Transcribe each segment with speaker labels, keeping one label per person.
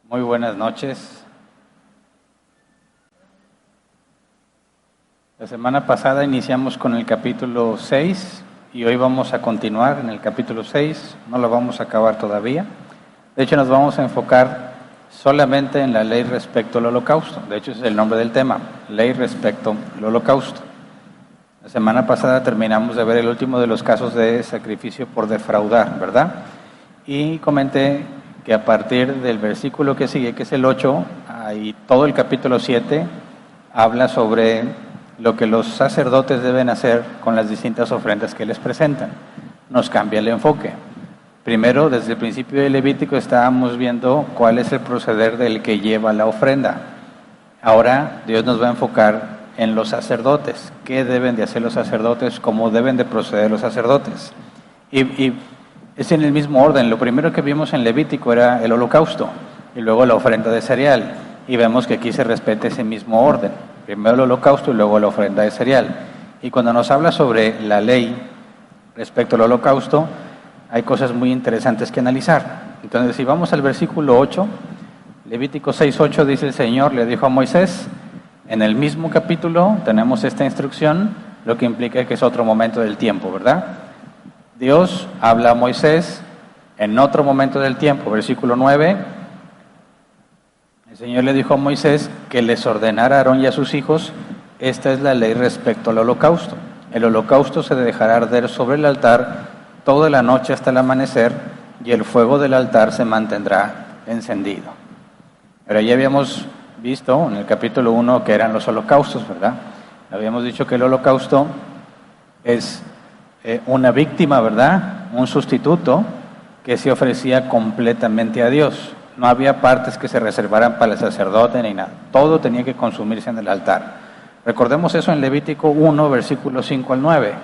Speaker 1: Muy buenas noches. La semana pasada iniciamos con el capítulo 6 y hoy vamos a continuar en el capítulo 6. No lo vamos a acabar todavía. De hecho, nos vamos a enfocar solamente en la ley respecto al holocausto. De hecho, ese es el nombre del tema, ley respecto al holocausto. La semana pasada terminamos de ver el último de los casos de sacrificio por defraudar, ¿verdad? Y comenté que a partir del versículo que sigue, que es el 8, y todo el capítulo 7 habla sobre lo que los sacerdotes deben hacer con las distintas ofrendas que les presentan. Nos cambia el enfoque. Primero, desde el principio del Levítico estábamos viendo cuál es el proceder del que lleva la ofrenda. Ahora Dios nos va a enfocar en los sacerdotes, qué deben de hacer los sacerdotes, cómo deben de proceder los sacerdotes. Y es en el mismo orden. Lo primero que vimos en Levítico era el holocausto y luego la ofrenda de cereal. Y vemos que aquí se respeta ese mismo orden. Primero el holocausto y luego la ofrenda de cereal. Y cuando nos habla sobre la ley respecto al holocausto, hay cosas muy interesantes que analizar. Entonces, si vamos al versículo 8, Levítico 6:8 dice: el Señor le dijo a Moisés, en el mismo capítulo tenemos esta instrucción, lo que implica que es otro momento del tiempo, ¿verdad? Dios habla a Moisés en otro momento del tiempo, versículo 9. El Señor le dijo a Moisés que les ordenara a Aarón y a sus hijos: esta es la ley respecto al holocausto. El holocausto se dejará arder sobre el altar toda la noche hasta el amanecer, y el fuego del altar se mantendrá encendido. Pero ya habíamos visto en el capítulo 1 que eran los holocaustos, ¿verdad? Habíamos dicho que el holocausto es una víctima, ¿verdad? Un sustituto que se ofrecía completamente a Dios. No había partes que se reservaran para el sacerdote ni nada. Todo tenía que consumirse en el altar. Recordemos eso en Levítico 1, versículos 5 al 9.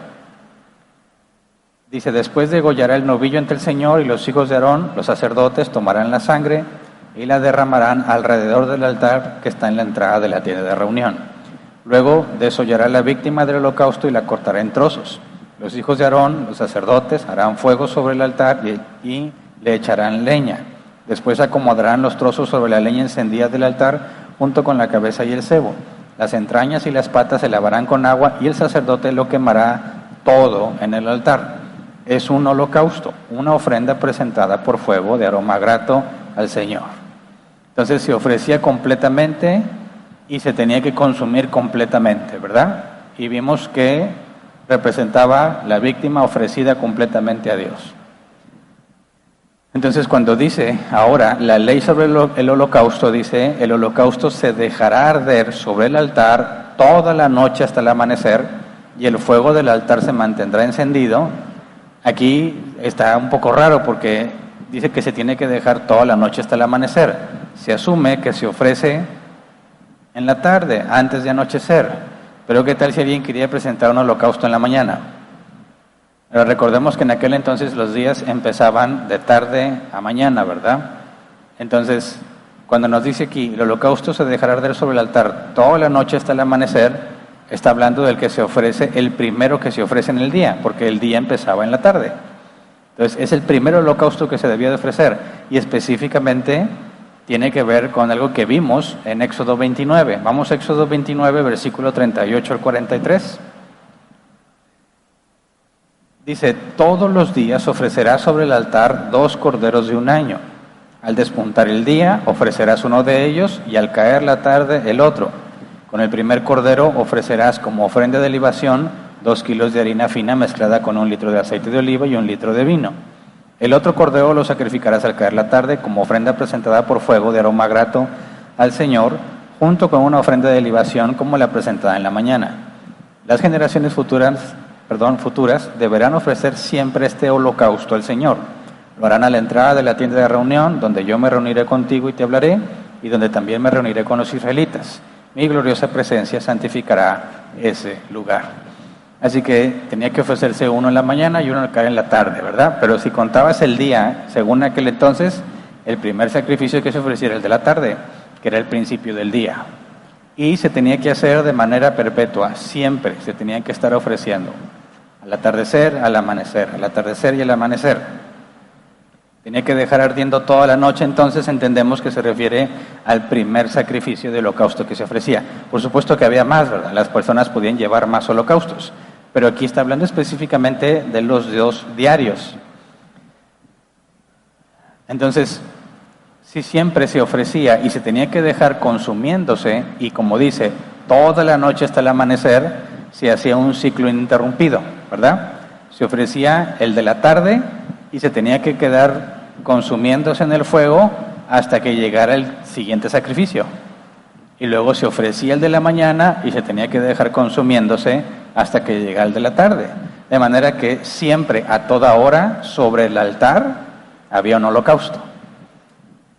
Speaker 1: Dice: después degollará el novillo ante el Señor, y los hijos de Aarón, los sacerdotes, tomarán la sangre y la derramarán alrededor del altar que está en la entrada de la tienda de reunión. Luego desollará la víctima del holocausto y la cortará en trozos. Los hijos de Aarón, los sacerdotes, harán fuego sobre el altar y le echarán leña. Después acomodarán los trozos sobre la leña encendida del altar junto con la cabeza y el sebo. Las entrañas y las patas se lavarán con agua y el sacerdote lo quemará todo en el altar. Es un holocausto, una ofrenda presentada por fuego de aroma grato al Señor. Entonces se ofrecía completamente y se tenía que consumir completamente, ¿verdad? Y vimos que representaba la víctima ofrecida completamente a Dios. Entonces, cuando dice ahora la ley sobre el holocausto, dice: el holocausto se dejará arder sobre el altar toda la noche hasta el amanecer, y el fuego del altar se mantendrá encendido. Aquí está un poco raro porque dice que se tiene que dejar toda la noche hasta el amanecer. Se asume que se ofrece en la tarde, antes de anochecer. Pero ¿qué tal si alguien quería presentar un holocausto en la mañana? Pero recordemos que en aquel entonces los días empezaban de tarde a mañana, ¿verdad? Entonces, cuando nos dice aquí, el holocausto se dejará arder sobre el altar toda la noche hasta el amanecer, está hablando del que se ofrece, el primero que se ofrece en el día, porque el día empezaba en la tarde. Entonces, es el primer holocausto que se debía de ofrecer, y específicamente tiene que ver con algo que vimos en Éxodo 29. Vamos a Éxodo 29, versículo 38 al 43. Dice: todos los días ofrecerás sobre el altar 2 corderos de un año. Al despuntar el día ofrecerás uno de ellos, y al caer la tarde el otro. Con el primer cordero ofrecerás como ofrenda de libación 2 kilos de harina fina mezclada con 1 litro de aceite de oliva y 1 litro de vino. El otro cordero lo sacrificarás al caer la tarde como ofrenda presentada por fuego de aroma grato al Señor, junto con una ofrenda de libación como la presentada en la mañana. Las generaciones futuras deberán ofrecer siempre este holocausto al Señor. Lo harán a la entrada de la tienda de reunión, donde yo me reuniré contigo y te hablaré, y donde también me reuniré con los israelitas. Mi gloriosa presencia santificará ese lugar. Así que tenía que ofrecerse uno en la mañana y uno al caer en la tarde, ¿verdad? Pero si contabas el día, según aquel entonces, el primer sacrificio que se ofrecía era el de la tarde, que era el principio del día. Y se tenía que hacer de manera perpetua, siempre se tenían que estar ofreciendo. Al atardecer, al amanecer, al atardecer y al amanecer. Tenía que dejar ardiendo toda la noche, entonces entendemos que se refiere al primer sacrificio de holocausto que se ofrecía. Por supuesto que había más, ¿verdad? Las personas podían llevar más holocaustos, pero aquí está hablando específicamente de los 2 diarios. Entonces, si siempre se ofrecía y se tenía que dejar consumiéndose, y como dice, toda la noche hasta el amanecer, se hacía un ciclo ininterrumpido, ¿verdad? Se ofrecía el de la tarde y se tenía que quedar consumiéndose en el fuego hasta que llegara el siguiente sacrificio. Y luego se ofrecía el de la mañana y se tenía que dejar consumiéndose hasta que llegara el de la tarde. De manera que siempre, a toda hora, sobre el altar había un holocausto.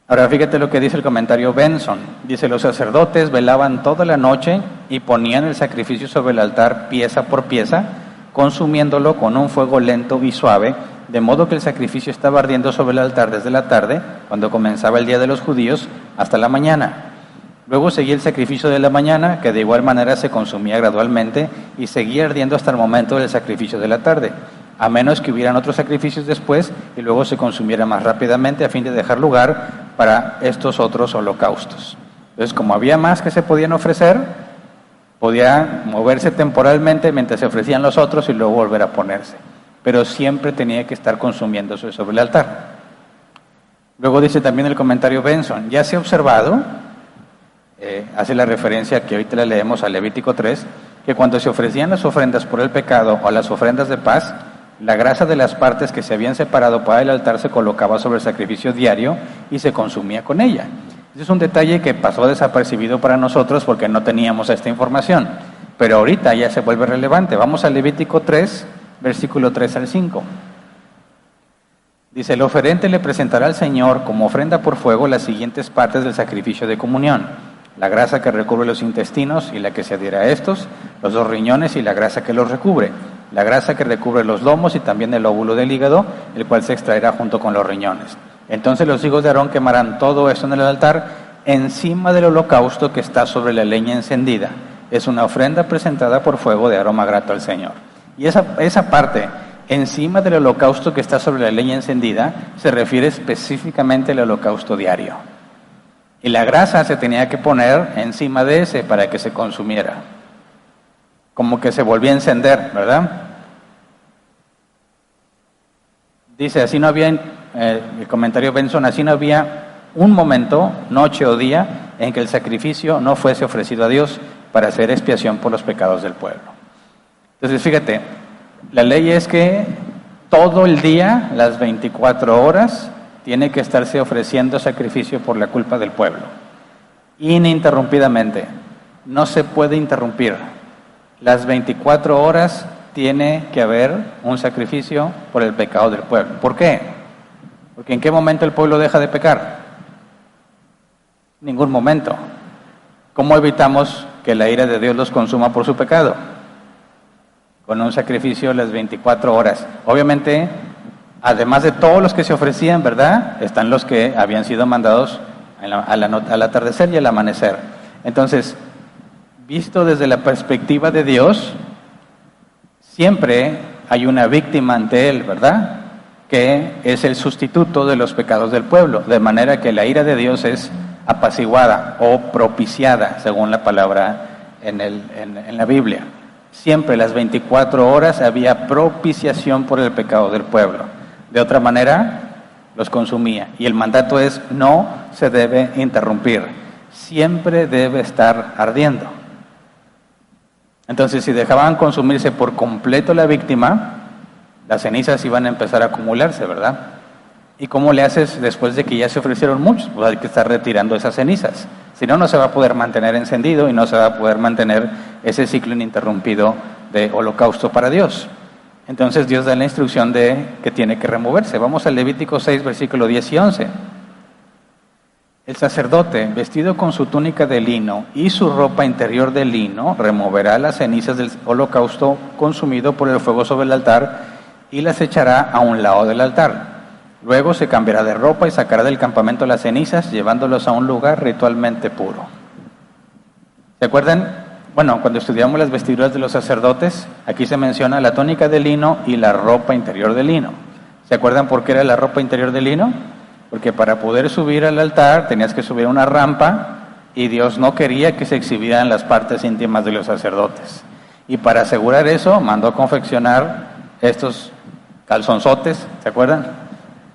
Speaker 1: Ahora fíjate lo que dice el comentario Benson. Dice, los sacerdotes velaban toda la noche y ponían el sacrificio sobre el altar pieza por pieza, consumiéndolo con un fuego lento y suave, de modo que el sacrificio estaba ardiendo sobre el altar desde la tarde, cuando comenzaba el día de los judíos, hasta la mañana. Luego seguía el sacrificio de la mañana, que de igual manera se consumía gradualmente, y seguía ardiendo hasta el momento del sacrificio de la tarde, a menos que hubieran otros sacrificios después y luego se consumiera más rápidamente a fin de dejar lugar para estos otros holocaustos. Entonces, como había más que se podían ofrecer, podía moverse temporalmente mientras se ofrecían los otros y luego volver a ponerse. Pero siempre tenía que estar consumiéndose sobre el altar. Luego dice también el comentario Benson, ya se ha observado, hace la referencia que ahorita la leemos a Levítico 3, que cuando se ofrecían las ofrendas por el pecado o las ofrendas de paz, la grasa de las partes que se habían separado para el altar se colocaba sobre el sacrificio diario y se consumía con ella. Ese es un detalle que pasó desapercibido para nosotros porque no teníamos esta información, pero ahorita ya se vuelve relevante. Vamos a Levítico 3, versículo 3 al 5. Dice, el oferente le presentará al Señor como ofrenda por fuego las siguientes partes del sacrificio de comunión: la grasa que recubre los intestinos y la que se adhiere a estos, los 2 riñones y la grasa que los recubre, la grasa que recubre los lomos y también el óvulo del hígado, el cual se extraerá junto con los riñones. Entonces los hijos de Aarón quemarán todo esto en el altar encima del holocausto que está sobre la leña encendida. Es una ofrenda presentada por fuego de aroma grato al Señor. Y esa parte, encima del holocausto que está sobre la leña encendida, se refiere específicamente al holocausto diario. Y la grasa se tenía que poner encima de ese para que se consumiera. Como que se volvía a encender, ¿verdad? Dice, así no había, el comentario Benson, así no había un momento, noche o día, en que el sacrificio no fuese ofrecido a Dios para hacer expiación por los pecados del pueblo. Entonces, fíjate, la ley es que todo el día, las 24 horas, tiene que estarse ofreciendo sacrificio por la culpa del pueblo. Ininterrumpidamente. No se puede interrumpir. Las 24 horas tiene que haber un sacrificio por el pecado del pueblo. ¿Por qué? Porque ¿en qué momento el pueblo deja de pecar? Ningún momento. ¿Cómo evitamos que la ira de Dios los consuma por su pecado? Con un sacrificio las 24 horas. Obviamente, además de todos los que se ofrecían, ¿verdad? Están los que habían sido mandados al atardecer y al amanecer. Entonces, visto desde la perspectiva de Dios, siempre hay una víctima ante Él, ¿verdad? Que es el sustituto de los pecados del pueblo, de manera que la ira de Dios es apaciguada o propiciada, según la palabra en la Biblia. Siempre las 24 horas había propiciación por el pecado del pueblo. De otra manera, los consumía. Y el mandato es, no se debe interrumpir. Siempre debe estar ardiendo. Entonces, si dejaban consumirse por completo la víctima, las cenizas iban a empezar a acumularse, ¿verdad? ¿Y cómo le haces después de que ya se ofrecieron muchos? Pues hay que estar retirando esas cenizas. Si no, no se va a poder mantener encendido y no se va a poder mantener ese ciclo ininterrumpido de holocausto para Dios. Entonces Dios da la instrucción de que tiene que removerse. Vamos al Levítico 6, versículo 10 y 11. El sacerdote, vestido con su túnica de lino y su ropa interior de lino, removerá las cenizas del holocausto consumido por el fuego sobre el altar y las echará a un lado del altar. Luego se cambiará de ropa y sacará del campamento las cenizas, llevándolos a un lugar ritualmente puro. ¿Se acuerdan? Bueno, cuando estudiamos las vestiduras de los sacerdotes, aquí se menciona la túnica de lino y la ropa interior de lino. ¿Se acuerdan por qué era la ropa interior de lino? Porque para poder subir al altar tenías que subir una rampa y Dios no quería que se exhibieran las partes íntimas de los sacerdotes. Y para asegurar eso, mandó a confeccionar estos calzonzotes, ¿se acuerdan?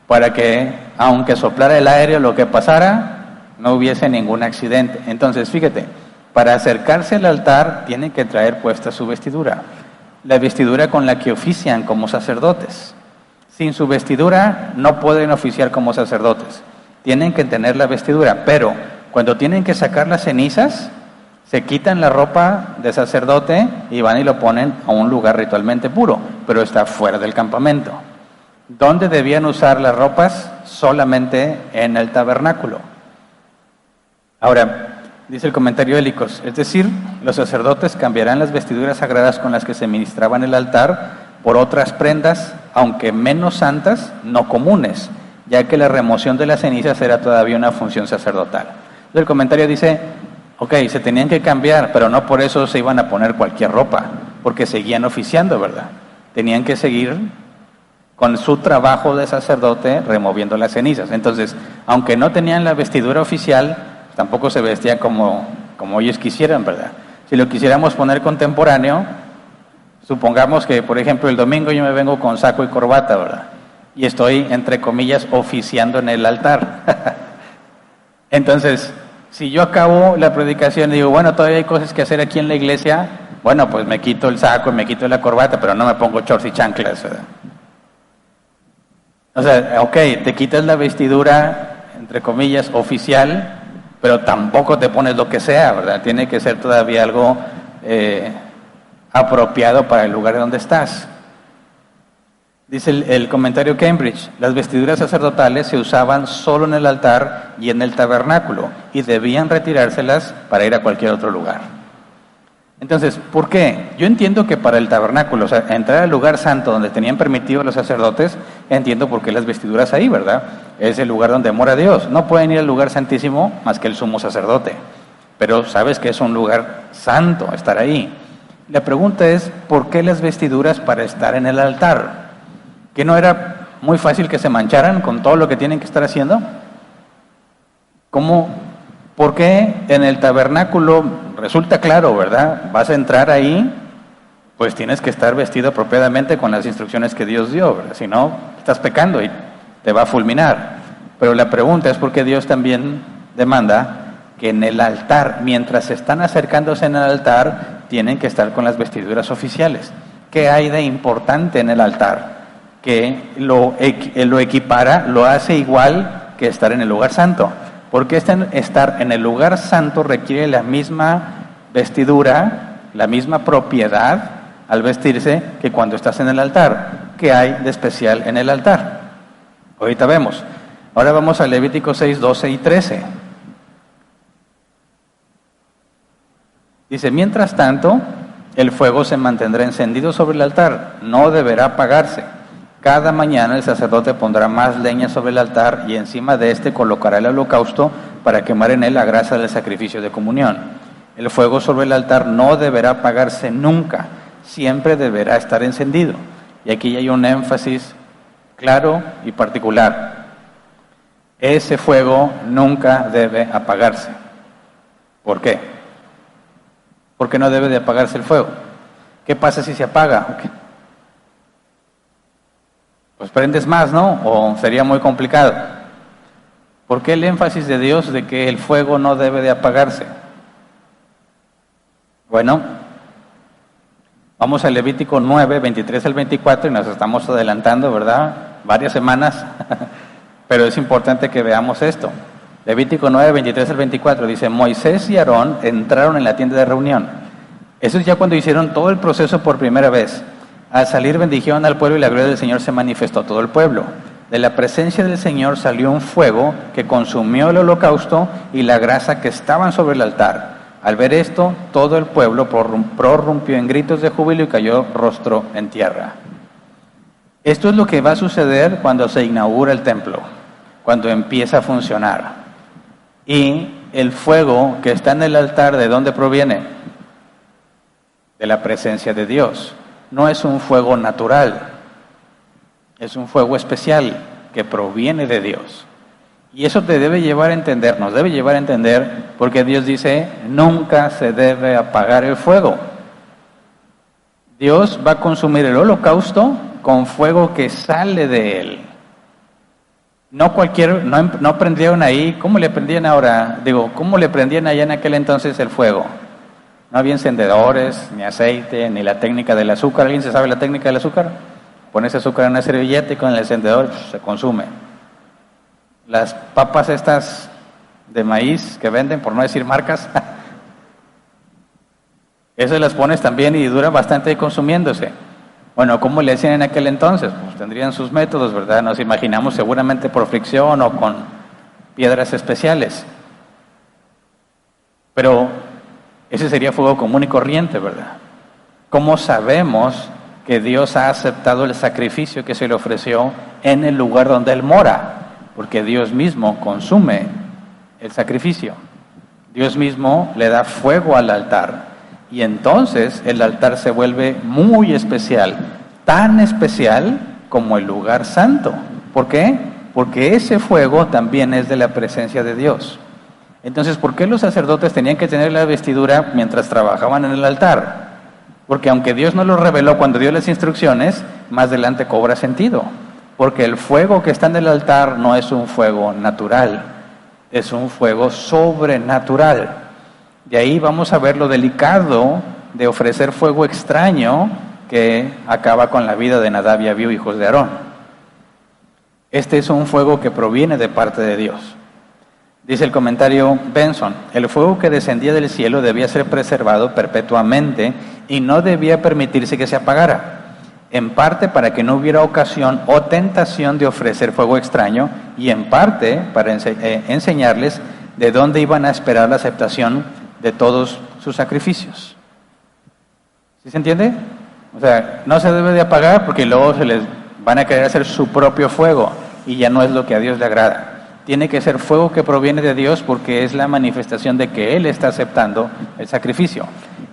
Speaker 1: Para que, aunque soplara el aire o lo que pasara, no hubiese ningún accidente. Entonces, fíjate, para acercarse al altar tienen que traer puesta su vestidura, la vestidura con la que ofician como sacerdotes. Sin su vestidura no pueden oficiar como sacerdotes, tienen que tener la vestidura, pero cuando tienen que sacar las cenizas, se quitan la ropa de sacerdote y van y lo ponen a un lugar ritualmente puro, pero está fuera del campamento. ¿Dónde debían usar las ropas? Solamente en el tabernáculo. Ahora, dice el comentario de Helicos, es decir, los sacerdotes cambiarán las vestiduras sagradas con las que se ministraban el altar por otras prendas, aunque menos santas, no comunes, ya que la remoción de las cenizas era todavía una función sacerdotal. Entonces el comentario dice, ok, se tenían que cambiar, pero no por eso se iban a poner cualquier ropa, porque seguían oficiando, ¿verdad? Tenían que seguir con su trabajo de sacerdote removiendo las cenizas. Entonces, aunque no tenían la vestidura oficial, tampoco se vestía como ellos quisieran, ¿verdad? Si lo quisiéramos poner contemporáneo, supongamos que, por ejemplo, el domingo yo me vengo con saco y corbata, ¿verdad? Y estoy, entre comillas, oficiando en el altar. Entonces, si yo acabo la predicación y digo, bueno, todavía hay cosas que hacer aquí en la iglesia, bueno, pues me quito el saco y me quito la corbata, pero no me pongo shorts y chanclas, ¿verdad? O sea, ok, te quitas la vestidura, entre comillas, oficial, pero tampoco te pones lo que sea, ¿verdad? Tiene que ser todavía algo apropiado para el lugar donde estás. Dice el comentario Cambridge, las vestiduras sacerdotales se usaban solo en el altar y en el tabernáculo y debían retirárselas para ir a cualquier otro lugar. Entonces, ¿por qué? Yo entiendo que para el tabernáculo, o sea, entrar al lugar santo donde tenían permitido los sacerdotes, entiendo por qué las vestiduras ahí, ¿verdad? Es el lugar donde mora Dios. No pueden ir al lugar santísimo más que el sumo sacerdote, pero sabes que es un lugar santo estar ahí. La pregunta es, ¿por qué las vestiduras para estar en el altar? ¿Que no era muy fácil que se mancharan con todo lo que tienen que estar haciendo? ¿Cómo? ¿Por qué en el tabernáculo resulta claro, verdad? Vas a entrar ahí, pues tienes que estar vestido apropiadamente con las instrucciones que Dios dio, ¿verdad? Si no, estás pecando y te va a fulminar. Pero la pregunta es por qué Dios también demanda que en el altar, mientras están acercándose en el altar, tienen que estar con las vestiduras oficiales. ¿Qué hay de importante en el altar? Que lo equipara, lo hace igual que estar en el lugar santo. Porque estar en el lugar santo requiere la misma vestidura, la misma propiedad al vestirse que cuando estás en el altar. ¿Qué hay de especial en el altar? Ahorita vemos. Ahora vamos a Levítico 6, 12 y 13. Dice, mientras tanto, el fuego se mantendrá encendido sobre el altar, no deberá apagarse. Cada mañana el sacerdote pondrá más leña sobre el altar y encima de éste colocará el holocausto para quemar en él la grasa del sacrificio de comunión. El fuego sobre el altar no deberá apagarse nunca, siempre deberá estar encendido. Y aquí hay un énfasis claro y particular. Ese fuego nunca debe apagarse. ¿Por qué? ¿Por qué no debe de apagarse el fuego? ¿Qué pasa si se apaga? Okay. Pues prendes más, ¿no? O sería muy complicado. ¿Por qué el énfasis de Dios de que el fuego no debe de apagarse? Bueno, vamos a Levítico 9, 23 al 24 y nos estamos adelantando, ¿verdad? Varias semanas, pero es importante que veamos esto. Levítico 9, 23 al 24 dice, Moisés y Aarón entraron en la tienda de reunión. Eso es ya cuando hicieron todo el proceso por primera vez. Al salir bendijeron al pueblo y la gloria del Señor se manifestó a todo el pueblo. De la presencia del Señor salió un fuego que consumió el holocausto y la grasa que estaban sobre el altar. Al ver esto, todo el pueblo prorrumpió en gritos de júbilo y cayó rostro en tierra. Esto es lo que va a suceder cuando se inaugura el templo, cuando empieza a funcionar. Y el fuego que está en el altar, ¿de dónde proviene? De la presencia de Dios. No es un fuego natural. Es un fuego especial que proviene de Dios. Y eso te debe llevar a entender, nos debe llevar a entender, porque Dios dice, nunca se debe apagar el fuego. Dios va a consumir el holocausto con fuego que sale de él. No prendieron ahí, ¿cómo le prendían ahora? ¿Cómo le prendían allá en aquel entonces el fuego? No había encendedores, ni aceite, ni la técnica del azúcar. ¿Alguien se sabe la técnica del azúcar? Pones azúcar en una servilleta y con el encendedor se consume. Las papas estas de maíz que venden, por no decir marcas, esas las pones también y dura bastante consumiéndose. Bueno, ¿cómo le hacían en aquel entonces? Pues tendrían sus métodos, ¿verdad? Nos imaginamos seguramente por fricción o con piedras especiales. Pero ese sería fuego común y corriente, ¿verdad? ¿Cómo sabemos que Dios ha aceptado el sacrificio que se le ofreció en el lugar donde Él mora? Porque Dios mismo consume el sacrificio. Dios mismo le da fuego al altar. Y entonces el altar se vuelve muy especial, tan especial como el lugar santo. ¿Por qué? Porque ese fuego también es de la presencia de Dios. Entonces, ¿por qué los sacerdotes tenían que tener la vestidura mientras trabajaban en el altar? Porque aunque Dios no lo reveló cuando dio las instrucciones, más adelante cobra sentido. Porque el fuego que está en el altar no es un fuego natural, es un fuego sobrenatural. De ahí vamos a ver lo delicado de ofrecer fuego extraño que acaba con la vida de Nadab y Abiú, hijos de Aarón. Este es un fuego que proviene de parte de Dios. Dice el comentario Benson, el fuego que descendía del cielo debía ser preservado perpetuamente y no debía permitirse que se apagara, en parte para que no hubiera ocasión o tentación de ofrecer fuego extraño y en parte para enseñarles de dónde iban a esperar la aceptación de todos sus sacrificios. ¿Sí se entiende? O sea, no se debe de apagar porque luego se les van a querer hacer su propio fuego y ya no es lo que a Dios le agrada. Tiene que ser fuego que proviene de Dios porque es la manifestación de que Él está aceptando el sacrificio.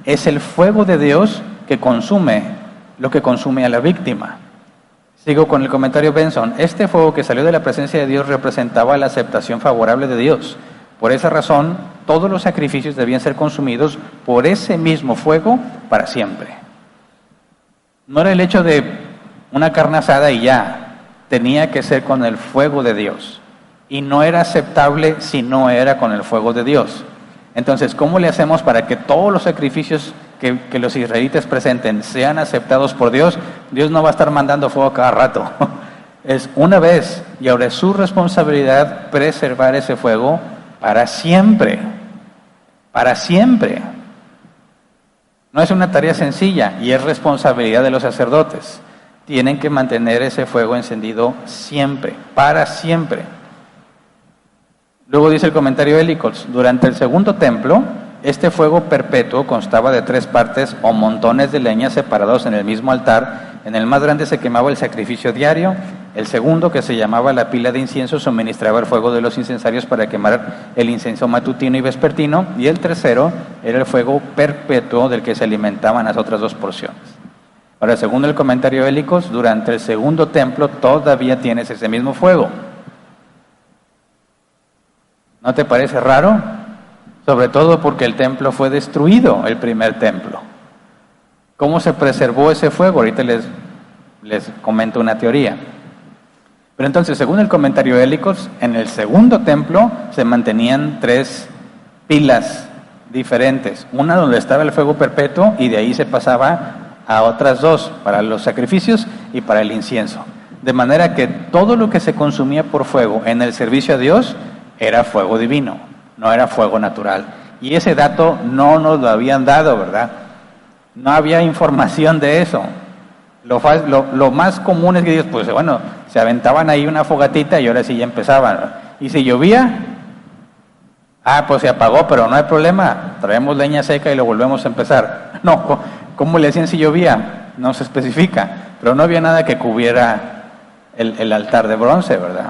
Speaker 1: Es el fuego de Dios que consume lo que consume a la víctima. Sigo con el comentario Benson. Este fuego que salió de la presencia de Dios representaba la aceptación favorable de Dios. Por esa razón, todos los sacrificios debían ser consumidos por ese mismo fuego para siempre. No era el hecho de una carne asada y ya. Tenía que ser con el fuego de Dios. Y no era aceptable si no era con el fuego de Dios. Entonces, ¿cómo le hacemos para que todos los sacrificios que los israelitas presenten sean aceptados por Dios? Dios no va a estar mandando fuego cada rato. Es una vez, y ahora es su responsabilidad preservar ese fuego para siempre. Para siempre. No es una tarea sencilla y es responsabilidad de los sacerdotes. Tienen que mantener ese fuego encendido siempre, para siempre. Luego dice el comentario Helicots, durante el segundo templo, este fuego perpetuo constaba de 3 partes o montones de leña separados en el mismo altar. En el más grande se quemaba el sacrificio diario, el segundo, que se llamaba la pila de incienso, suministraba el fuego de los incensarios para quemar el incienso matutino y vespertino, y el tercero era el fuego perpetuo del que se alimentaban las otras 2 porciones. Ahora, según el comentario Helicots, durante el segundo templo todavía tienes ese mismo fuego. ¿No te parece raro? Sobre todo porque el templo fue destruido, el primer templo. ¿Cómo se preservó ese fuego? Ahorita les comento una teoría. Pero entonces, según el comentario Helicots, en el segundo templo se mantenían 3 pilas diferentes. Una donde estaba el fuego perpetuo y de ahí se pasaba a otras 2 para los sacrificios y para el incienso. De manera que todo lo que se consumía por fuego en el servicio a Dios era fuego divino, no era fuego natural. Y ese dato no nos lo habían dado, ¿verdad? No había información de eso. Lo más común es que ellos, pues bueno, se aventaban ahí una fogatita y ahora sí ya empezaban. Y si llovía, pues se apagó, pero no hay problema, traemos leña seca y lo volvemos a empezar. No, ¿cómo le hacían si llovía? No se especifica, pero no había nada que cubriera el altar de bronce, ¿verdad?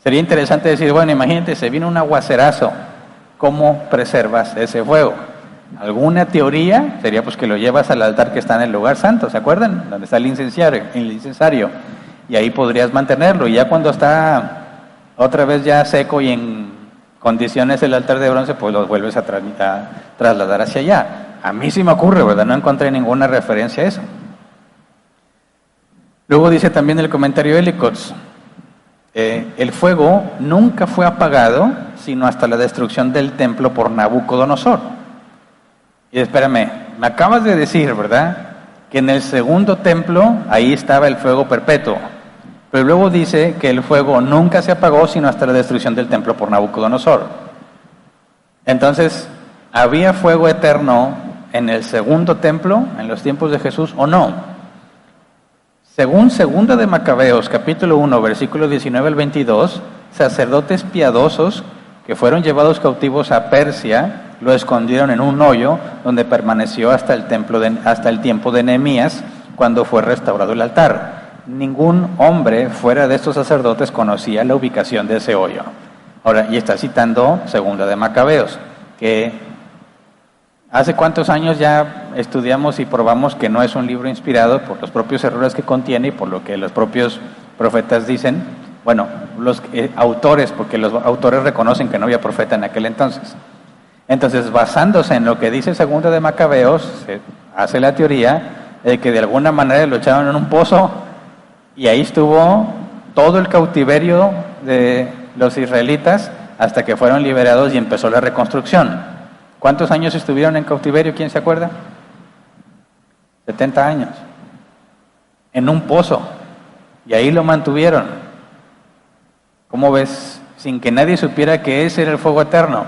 Speaker 1: Sería interesante decir, bueno, imagínate, se vino un aguacerazo, ¿cómo preservas ese fuego? Alguna teoría sería pues que lo llevas al altar que está en el lugar santo, ¿se acuerdan? Donde está el incensario. y ahí podrías mantenerlo. Y ya cuando está otra vez ya seco y en condiciones el altar de bronce, pues lo vuelves a trasladar hacia allá. A mí sí me ocurre, ¿verdad? No encontré ninguna referencia a eso. Luego dice también el comentario Ellicots, el fuego nunca fue apagado sino hasta la destrucción del templo por Nabucodonosor. Y espérame, me acabas de decir, ¿verdad?, que en el segundo templo ahí estaba el fuego perpetuo, pero luego dice que el fuego nunca se apagó sino hasta la destrucción del templo por Nabucodonosor. Entonces, ¿había fuego eterno en el segundo templo en los tiempos de Jesús o no? Según 2 de Macabeos, capítulo 1, versículos 19 al 22, sacerdotes piadosos que fueron llevados cautivos a Persia lo escondieron en un hoyo donde permaneció hasta el tiempo de Nehemías, cuando fue restaurado el altar. Ningún hombre fuera de estos sacerdotes conocía la ubicación de ese hoyo. Ahora, y está citando 2 de Macabeos, que hace cuántos años ya estudiamos y probamos que no es un libro inspirado por los propios errores que contiene y por lo que los propios profetas dicen. Bueno, los autores, porque los autores reconocen que no había profeta en aquel entonces. Entonces, basándose en lo que dice 2 de Macabeos, se hace la teoría de que de alguna manera lo echaron en un pozo y ahí estuvo todo el cautiverio de los israelitas hasta que fueron liberados y empezó la reconstrucción. ¿Cuántos años estuvieron en cautiverio? ¿Quién se acuerda? 70 años. En un pozo. Y ahí lo mantuvieron. ¿Cómo ves? Sin que nadie supiera que ese era el fuego eterno.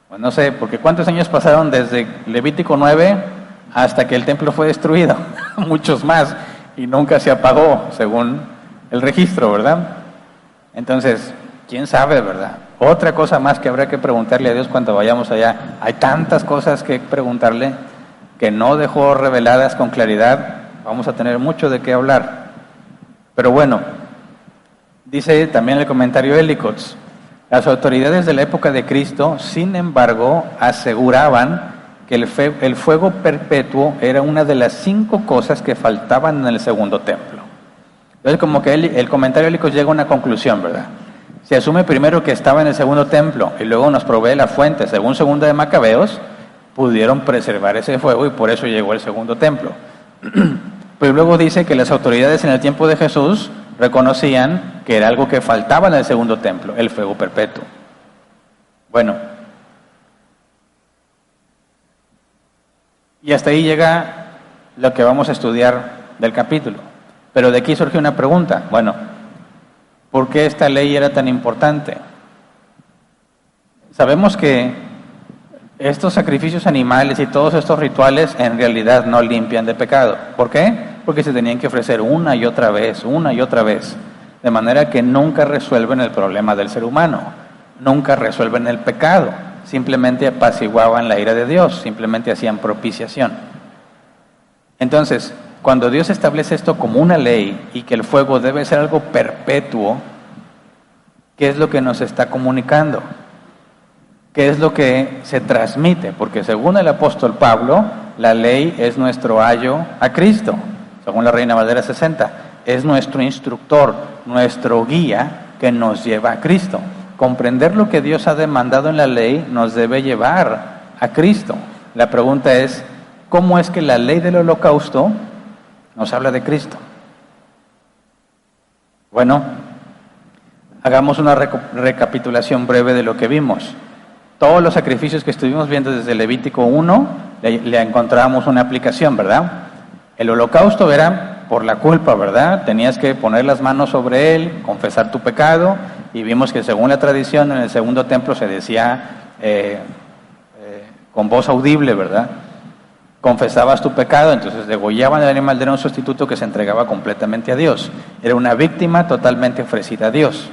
Speaker 1: Pues no sé, porque ¿cuántos años pasaron desde Levítico 9 hasta que el templo fue destruido? Muchos más. Y nunca se apagó, según el registro, ¿verdad? Entonces, ¿quién sabe, verdad? Otra cosa más que habrá que preguntarle a Dios cuando vayamos allá. Hay tantas cosas que preguntarle que no dejó reveladas con claridad. Vamos a tener mucho de qué hablar. Pero bueno, dice también el comentario Ellicots, las autoridades de la época de Cristo, sin embargo, aseguraban que el fuego perpetuo era una de las 5 cosas que faltaban en el segundo templo. Entonces, como que el comentario Ellicots llega a una conclusión, ¿verdad? Se asume primero que estaba en el segundo templo y luego nos provee la fuente. Según 2 de Macabeos, pudieron preservar ese fuego y por eso llegó el segundo templo. Pero luego dice que las autoridades en el tiempo de Jesús reconocían que era algo que faltaba en el segundo templo, el fuego perpetuo. Bueno, y hasta ahí llega lo que vamos a estudiar del capítulo. Pero de aquí surge una pregunta. Bueno, ¿por qué esta ley era tan importante? Sabemos que estos sacrificios animales y todos estos rituales en realidad no limpian de pecado. ¿Por qué? Porque se tenían que ofrecer una y otra vez, de manera que nunca resuelven el problema del ser humano, nunca resuelven el pecado, simplemente apaciguaban la ira de Dios, simplemente hacían propiciación. Entonces, cuando Dios establece esto como una ley y que el fuego debe ser algo perpetuo, ¿qué es lo que nos está comunicando? ¿Qué es lo que se transmite? Porque según el apóstol Pablo, la ley es nuestro ayo a Cristo. Según la Reina Valera 60, es nuestro instructor, nuestro guía que nos lleva a Cristo. Comprender lo que Dios ha demandado en la ley nos debe llevar a Cristo. La pregunta es, ¿cómo es que la ley del holocausto nos habla de Cristo? Bueno, hagamos una recapitulación breve de lo que vimos. Todos los sacrificios que estuvimos viendo desde Levítico 1, le encontrábamos una aplicación, ¿verdad? El holocausto era por la culpa, ¿verdad? Tenías que poner las manos sobre él, confesar tu pecado, y vimos que según la tradición en el segundo templo se decía con voz audible, ¿verdad? Confesabas tu pecado, entonces degollaban el animal, era un sustituto que se entregaba completamente a Dios. Era una víctima totalmente ofrecida a Dios.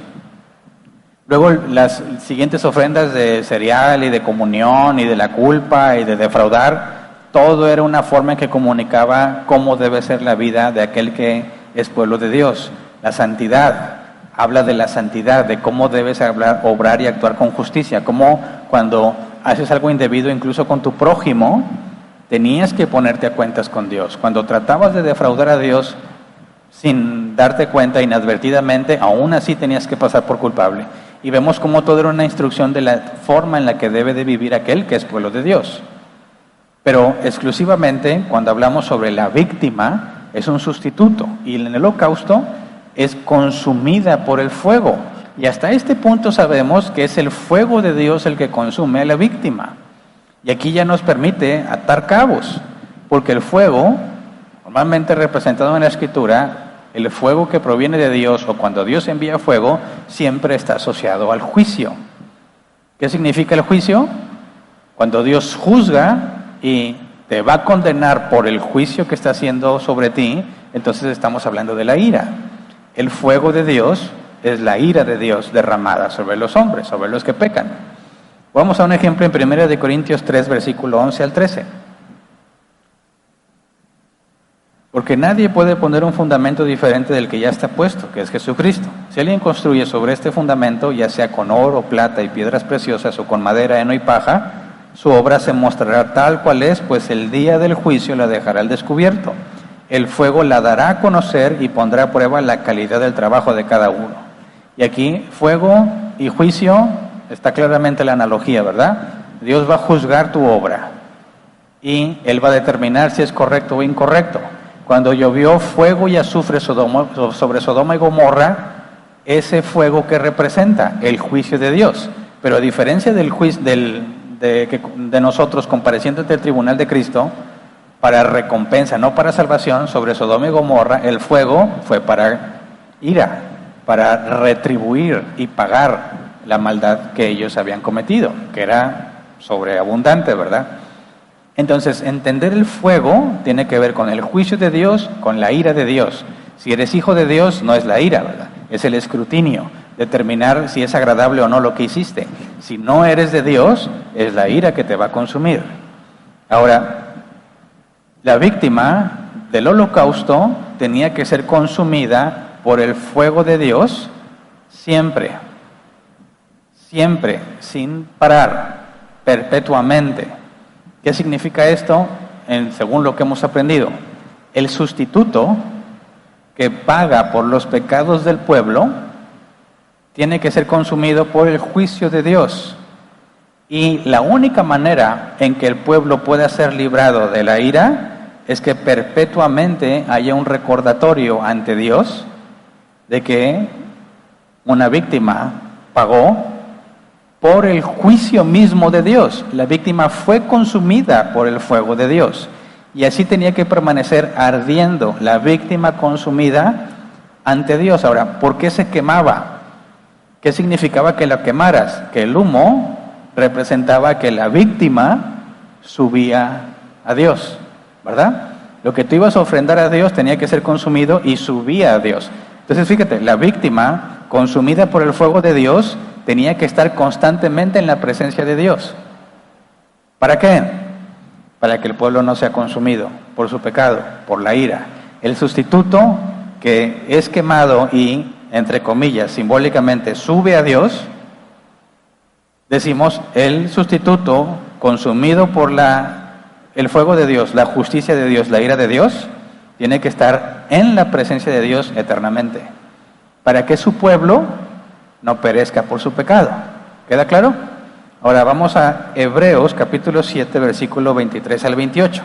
Speaker 1: Luego las siguientes ofrendas de cereal y de comunión y de la culpa y de defraudar, todo era una forma en que comunicaba cómo debe ser la vida de aquel que es pueblo de Dios. La santidad, habla de la santidad, de cómo debes obrar y actuar con justicia, cómo cuando haces algo indebido incluso con tu prójimo, tenías que ponerte a cuentas con Dios. Cuando tratabas de defraudar a Dios, sin darte cuenta, inadvertidamente, aún así tenías que pasar por culpable. Y vemos cómo todo era una instrucción de la forma en la que debe de vivir aquel que es pueblo de Dios. Pero exclusivamente cuando hablamos sobre la víctima, es un sustituto. Y en el holocausto es consumida por el fuego. Y hasta este punto sabemos que es el fuego de Dios el que consume a la víctima. Y aquí ya nos permite atar cabos, porque el fuego, normalmente representado en la Escritura, el fuego que proviene de Dios, o cuando Dios envía fuego, siempre está asociado al juicio. ¿Qué significa el juicio? Cuando Dios juzga y te va a condenar por el juicio que está haciendo sobre ti, entonces estamos hablando de la ira. El fuego de Dios es la ira de Dios derramada sobre los hombres, sobre los que pecan. Vamos a un ejemplo en 1 Corintios 3, versículo 11 al 13. Porque nadie puede poner un fundamento diferente del que ya está puesto, que es Jesucristo. Si alguien construye sobre este fundamento, ya sea con oro, plata y piedras preciosas, o con madera, heno y paja, su obra se mostrará tal cual es, pues el día del juicio la dejará al descubierto. El fuego la dará a conocer y pondrá a prueba la calidad del trabajo de cada uno. Y aquí, fuego y juicio, está claramente la analogía, ¿verdad? Dios va a juzgar tu obra y Él va a determinar si es correcto o incorrecto. Cuando llovió fuego y azufre sobre Sodoma y Gomorra, ese fuego que representa el juicio de Dios. Pero a diferencia del juicio de nosotros compareciendo ante el tribunal de Cristo, para recompensa, no para salvación, sobre Sodoma y Gomorra, el fuego fue para ira, para retribuir y pagar la maldad que ellos habían cometido, que era sobreabundante, ¿verdad? Entonces, entender el fuego tiene que ver con el juicio de Dios, con la ira de Dios. Si eres hijo de Dios, no es la ira, ¿verdad? Es el escrutinio, determinar si es agradable o no lo que hiciste. Si no eres de Dios, es la ira que te va a consumir. Ahora, la víctima del holocausto tenía que ser consumida por el fuego de Dios siempre, siempre, sin parar, perpetuamente. ¿Qué significa esto? Según lo que hemos aprendido, el sustituto que paga por los pecados del pueblo tiene que ser consumido por el juicio de Dios. Y la única manera en que el pueblo pueda ser librado de la ira es que perpetuamente haya un recordatorio ante Dios de que una víctima pagó por el juicio mismo de Dios. La víctima fue consumida por el fuego de Dios. Y así tenía que permanecer ardiendo la víctima consumida ante Dios. Ahora, ¿por qué se quemaba? ¿Qué significaba que la quemaras? Que el humo representaba que la víctima subía a Dios, ¿verdad? Lo que tú ibas a ofrendar a Dios tenía que ser consumido y subía a Dios. Entonces, fíjate, la víctima consumida por el fuego de Dios tenía que estar constantemente en la presencia de Dios. ¿Para qué? Para que el pueblo no sea consumido por su pecado, por la ira. El sustituto que es quemado y, entre comillas, simbólicamente sube a Dios, decimos, el sustituto consumido por el fuego de Dios, la justicia de Dios, la ira de Dios, tiene que estar en la presencia de Dios eternamente, para que su pueblo no perezca por su pecado. ¿Queda claro? Ahora vamos a Hebreos capítulo 7, versículo 23 al 28.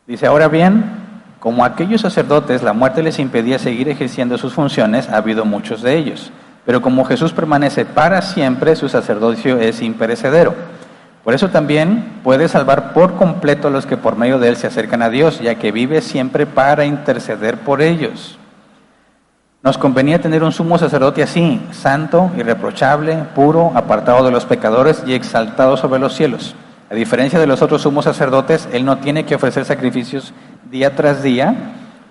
Speaker 1: Dice, ahora bien, como a aquellos sacerdotes la muerte les impedía seguir ejerciendo sus funciones, ha habido muchos de ellos. Pero como Jesús permanece para siempre, su sacerdocio es imperecedero. Por eso también puede salvar por completo a los que por medio de él se acercan a Dios, ya que vive siempre para interceder por ellos. Nos convenía tener un sumo sacerdote así, santo, irreprochable, puro, apartado de los pecadores y exaltado sobre los cielos. A diferencia de los otros sumos sacerdotes, él no tiene que ofrecer sacrificios día tras día,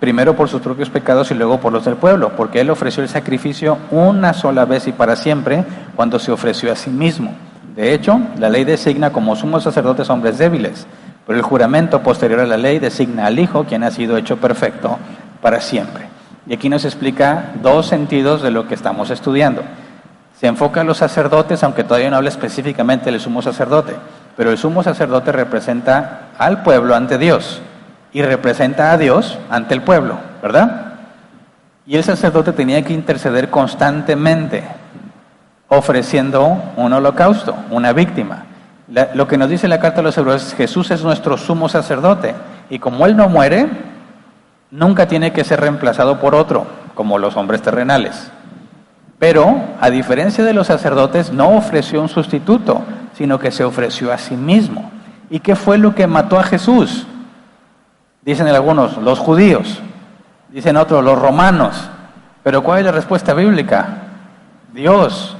Speaker 1: primero por sus propios pecados y luego por los del pueblo, porque él ofreció el sacrificio una sola vez y para siempre, cuando se ofreció a sí mismo. De hecho, la ley designa como sumos sacerdotes hombres débiles, pero el juramento posterior a la ley designa al Hijo, quien ha sido hecho perfecto para siempre. Y aquí nos explica dos sentidos de lo que estamos estudiando. Se enfoca a los sacerdotes, aunque todavía no habla específicamente del sumo sacerdote, pero el sumo sacerdote representa al pueblo ante Dios y representa a Dios ante el pueblo. ¿verdad? Y el sacerdote tenía que interceder constantemente, ofreciendo un holocausto, una víctima. Lo que nos dice la carta a los Hebreos es: Jesús es nuestro sumo sacerdote, y como Él no muere, nunca tiene que ser reemplazado por otro, como los hombres terrenales. Pero, a diferencia de los sacerdotes, no ofreció un sustituto, sino que se ofreció a sí mismo. ¿Y qué fue lo que mató a Jesús? Dicen algunos, los judíos. Dicen otros, los romanos. Pero ¿cuál es la respuesta bíblica? Dios.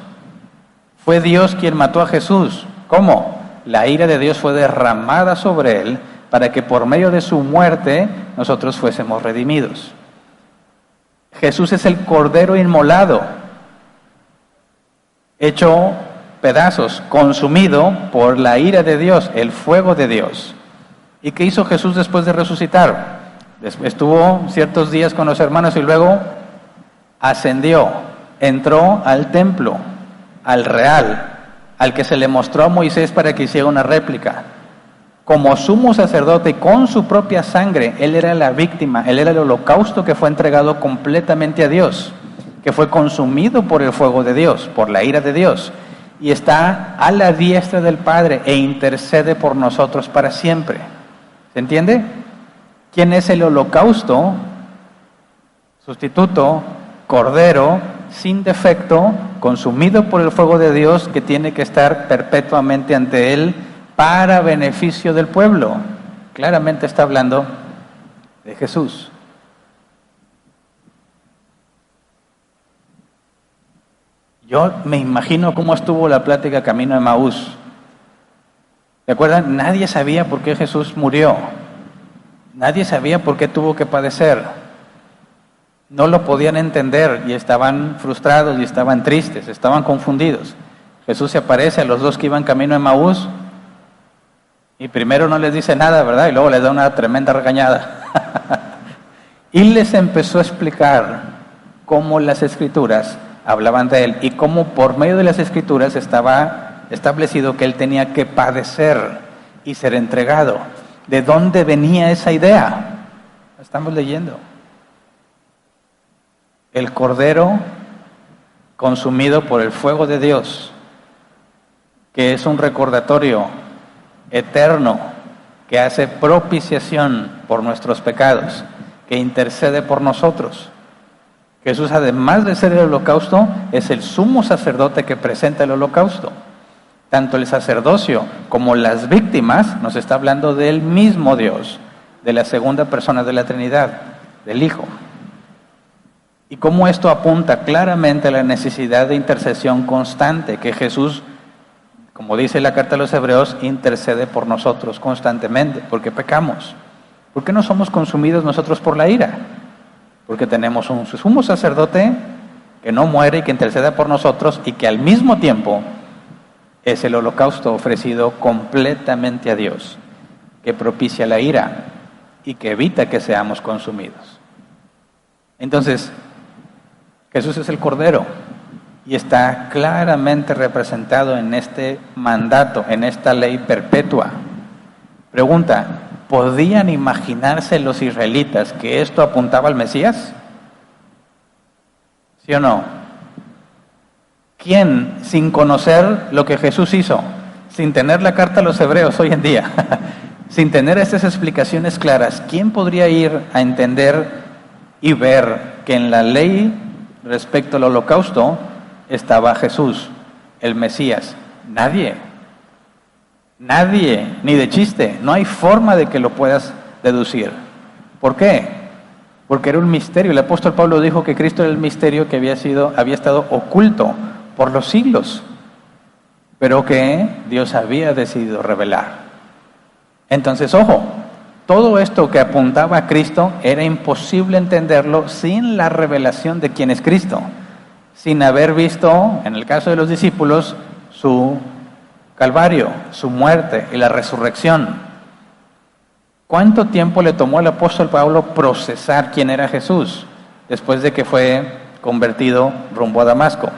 Speaker 1: Fue Dios quien mató a Jesús. ¿Cómo? La ira de Dios fue derramada sobre Él para que por medio de su muerte nosotros fuésemos redimidos. Jesús es el cordero inmolado, hecho pedazos, consumido por la ira de Dios, el fuego de Dios. ¿Y qué hizo Jesús después de resucitar? Estuvo ciertos días con los hermanos y luego ascendió, entró al templo, al real, al que se le mostró a Moisés para que hiciera una réplica. Como sumo sacerdote, con su propia sangre, Él era la víctima, Él era el holocausto que fue entregado completamente a Dios, que fue consumido por el fuego de Dios, por la ira de Dios, y está a la diestra del Padre e intercede por nosotros para siempre. ¿Se entiende? ¿Quién es el holocausto? Sustituto, cordero, sin defecto, consumido por el fuego de Dios, que tiene que estar perpetuamente ante Él para beneficio del pueblo. Claramente está hablando de Jesús. Yo me imagino cómo estuvo la plática camino a Emaús. ¿Se acuerdan? Nadie sabía por qué Jesús murió. Nadie sabía por qué tuvo que padecer. No lo podían entender y estaban frustrados y estaban tristes, estaban confundidos. Jesús se aparece a los dos que iban camino a Emaús y primero no les dice nada, ¿verdad? Y luego les da una tremenda regañada. Y les empezó a explicar cómo las Escrituras hablaban de Él y cómo por medio de las Escrituras estaba establecido que Él tenía que padecer y ser entregado. ¿De dónde venía esa idea? Estamos leyendo. El Cordero consumido por el fuego de Dios, que es un recordatorio eterno, que hace propiciación por nuestros pecados, que intercede por nosotros. Jesús, además de ser el holocausto, es el sumo sacerdote que presenta el holocausto. Tanto el sacerdocio como las víctimas nos está hablando del mismo Dios, de la segunda persona de la Trinidad, del Hijo. Y cómo esto apunta claramente a la necesidad de intercesión constante, que Jesús, como dice la carta a los Hebreos, intercede por nosotros constantemente, porque pecamos. ¿Por qué no somos consumidos nosotros por la ira? Porque tenemos un sumo sacerdote que no muere y que intercede por nosotros y que al mismo tiempo es el holocausto ofrecido completamente a Dios, que propicia la ira y que evita que seamos consumidos. Entonces, Jesús es el Cordero y está claramente representado en este mandato, en esta ley perpetua. Pregunta, ¿podían imaginarse los israelitas que esto apuntaba al Mesías? ¿Sí o no? ¿Quién, sin conocer lo que Jesús hizo, sin tener la carta a los Hebreos hoy en día, sin tener estas explicaciones claras, quién podría ir a entender y ver que en la ley respecto al holocausto estaba Jesús, el Mesías? Nadie. Nadie, ni de chiste. No hay forma de que lo puedas deducir. ¿Por qué? Porque era un misterio. El apóstol Pablo dijo que Cristo era el misterio que había estado oculto por los siglos, pero que Dios había decidido revelar. Entonces, ojo, todo esto que apuntaba a Cristo era imposible entenderlo sin la revelación de quién es Cristo, sin haber visto, en el caso de los discípulos, su Calvario, su muerte y la resurrección. ¿Cuánto tiempo le tomó al apóstol Pablo procesar quién era Jesús después de que fue convertido rumbo a Damasco?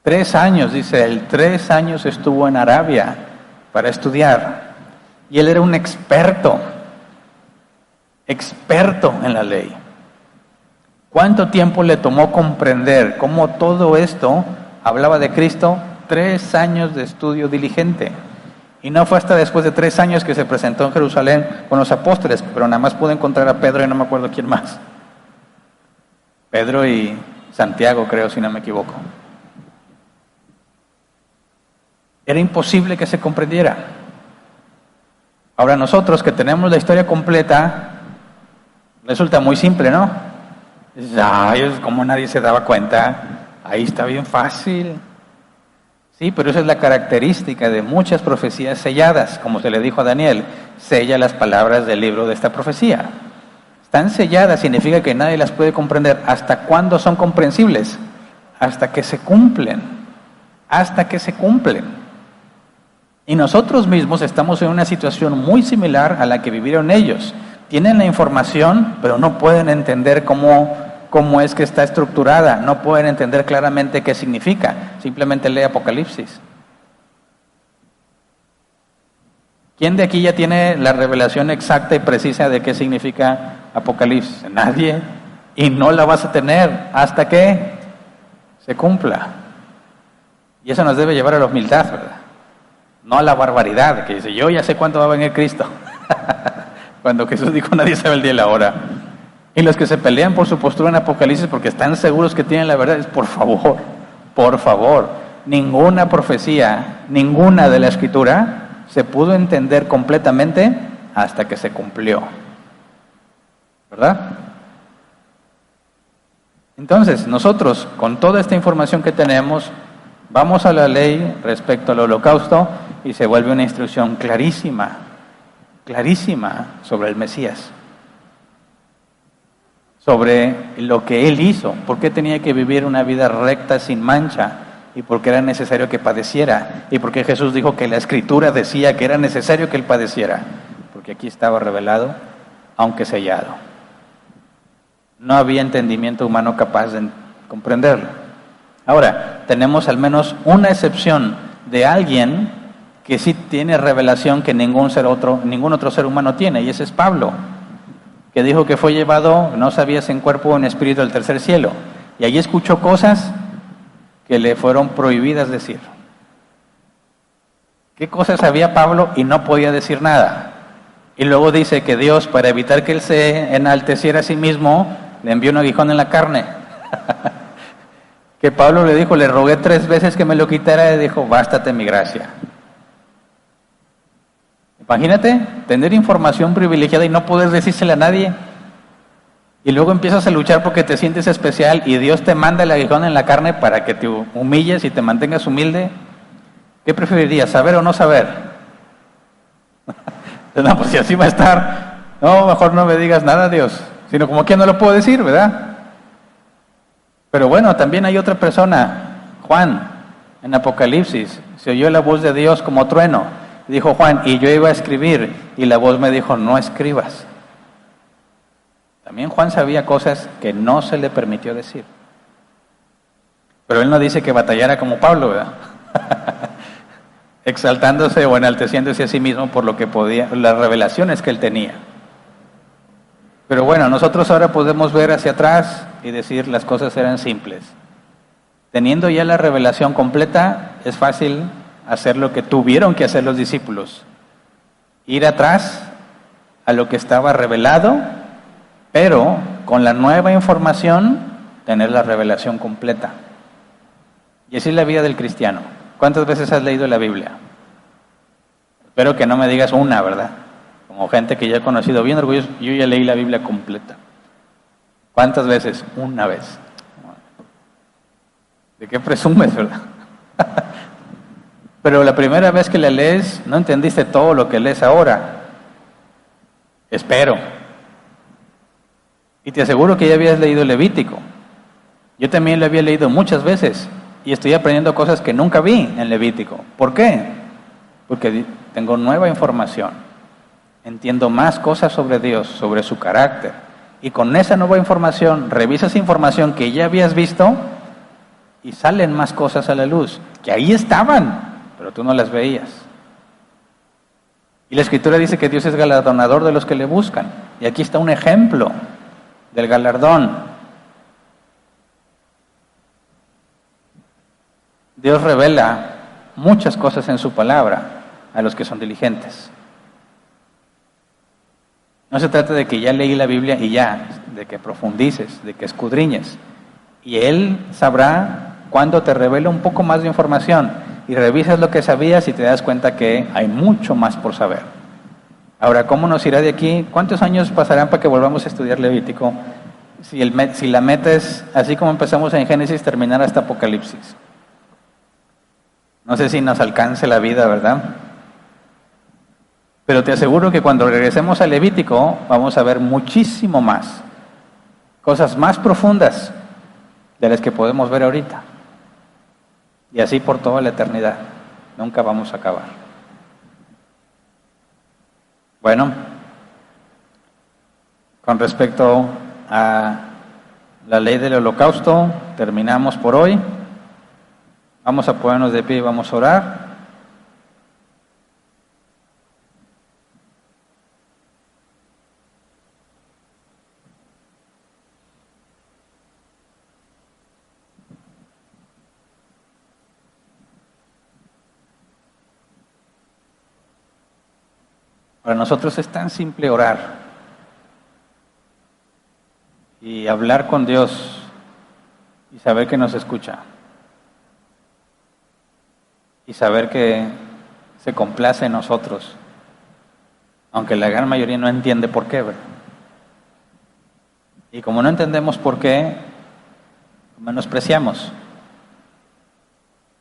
Speaker 1: 3 años, dice él, 3 años estuvo en Arabia para estudiar. Y él era un experto. experto en la ley. ¿Cuánto tiempo le tomó comprender cómo todo esto hablaba de Cristo? 3 años de estudio diligente. Y no fue hasta después de 3 años que se presentó en Jerusalén con los apóstoles, pero nada más pude encontrar a Pedro y no me acuerdo quién más. Pedro y Santiago, creo, si no me equivoco. Era imposible que se comprendiera. Ahora nosotros que tenemos la historia completa, resulta muy simple, ¿no? Ay, como nadie se daba cuenta, ahí está bien fácil. Sí, pero esa es la característica de muchas profecías selladas, como se le dijo a Daniel, sella las palabras del libro de esta profecía. Están selladas, significa que nadie las puede comprender. ¿Hasta cuándo son comprensibles? Hasta que se cumplen. Hasta que se cumplen. Y nosotros mismos estamos en una situación muy similar a la que vivieron ellos. Tienen la información, pero no pueden entender cómo es que está estructurada, no pueden entender claramente qué significa. Simplemente lee Apocalipsis. ¿Quién de aquí ya tiene la revelación exacta y precisa de qué significa Apocalipsis? Nadie. Y no la vas a tener hasta que se cumpla. Y eso nos debe llevar a la humildad, ¿verdad? No a la barbaridad, que dice, yo ya sé cuándo va a venir Cristo. Cuando Jesús dijo, nadie sabe el día y la hora. Y los que se pelean por su postura en Apocalipsis porque están seguros que tienen la verdad, es por favor, ninguna profecía, ninguna de la Escritura se pudo entender completamente hasta que se cumplió. ¿Verdad? Entonces, nosotros, con toda esta información que tenemos, vamos a la ley respecto al holocausto y se vuelve una instrucción clarísima sobre el Mesías. Sobre lo que Él hizo, por qué tenía que vivir una vida recta, sin mancha, y por qué era necesario que padeciera, y por qué Jesús dijo que la Escritura decía que era necesario que Él padeciera, porque aquí estaba revelado, aunque sellado. No había entendimiento humano capaz de comprenderlo. Ahora, tenemos al menos una excepción de alguien que sí tiene revelación que ningún otro ser humano tiene, y ese es Pablo, que dijo que fue llevado, no sabía si en cuerpo o en espíritu, al tercer cielo. Y allí escuchó cosas que le fueron prohibidas decir. ¿Qué cosas sabía Pablo y no podía decir nada? Y luego dice que Dios, para evitar que él se enalteciera a sí mismo, le envió un aguijón en la carne. Que Pablo le dijo, le rogué 3 veces que me lo quitara, y dijo, bástate mi gracia. Imagínate tener información privilegiada y no poder decírsela a nadie. Y luego empiezas a luchar porque te sientes especial y Dios te manda el aguijón en la carne para que te humilles y te mantengas humilde. ¿Qué preferirías, saber o no saber? No, pues si así va a estar, no, mejor no me digas nada, Dios. Sino como que no lo puedo decir, ¿verdad? Pero bueno, también hay otra persona, Juan, en Apocalipsis. Se oyó la voz de Dios como trueno. Dijo Juan, y yo iba a escribir, y la voz me dijo, no escribas. También Juan sabía cosas que no se le permitió decir. Pero él no dice que batallara como Pablo, ¿verdad? Exaltándose o enalteciéndose a sí mismo por lo que podía, las revelaciones que él tenía. Pero bueno, nosotros ahora podemos ver hacia atrás y decir las cosas eran simples. Teniendo ya la revelación completa, es fácil hacer lo que tuvieron que hacer los discípulos. Ir atrás a lo que estaba revelado, pero con la nueva información, tener la revelación completa. Y así es la vida del cristiano. ¿Cuántas veces has leído la Biblia? Espero que no me digas una, ¿verdad? Como gente que ya he conocido bien orgulloso, yo ya leí la Biblia completa. ¿Cuántas veces? Una vez. ¿De qué presumes, verdad? Pero la primera vez que la lees, no entendiste todo lo que lees ahora. Espero. Y te aseguro que ya habías leído Levítico. Yo también lo había leído muchas veces. Y estoy aprendiendo cosas que nunca vi en Levítico. ¿Por qué? Porque tengo nueva información. Entiendo más cosas sobre Dios, sobre su carácter. Y con esa nueva información, revisas información que ya habías visto y salen más cosas a la luz, que ahí estaban, pero tú no las veías. Y la Escritura dice que Dios es galardonador de los que le buscan. Y aquí está un ejemplo del galardón. Dios revela muchas cosas en su palabra a los que son diligentes. No se trata de que ya leí la Biblia y ya, de que profundices, de que escudriñes. Y Él sabrá cuando te revela un poco más de información y revisas lo que sabías y te das cuenta que hay mucho más por saber. Ahora, ¿cómo nos irá de aquí? ¿Cuántos años pasarán para que volvamos a estudiar Levítico? Si la meta es, así como empezamos en Génesis, terminar hasta Apocalipsis. No sé si nos alcance la vida, ¿verdad? Pero te aseguro que cuando regresemos a Levítico vamos a ver muchísimo más, cosas más profundas de las que podemos ver ahorita. Y así por toda la eternidad. Nunca vamos a acabar. Bueno, con respecto a la ley del holocausto, terminamos por hoy. Vamos a ponernos de pie y vamos a orar. Para nosotros es tan simple orar y hablar con Dios y saber que nos escucha y saber que se complace en nosotros, aunque la gran mayoría no entiende por qué, ¿verdad? Y como no entendemos por qué, menospreciamos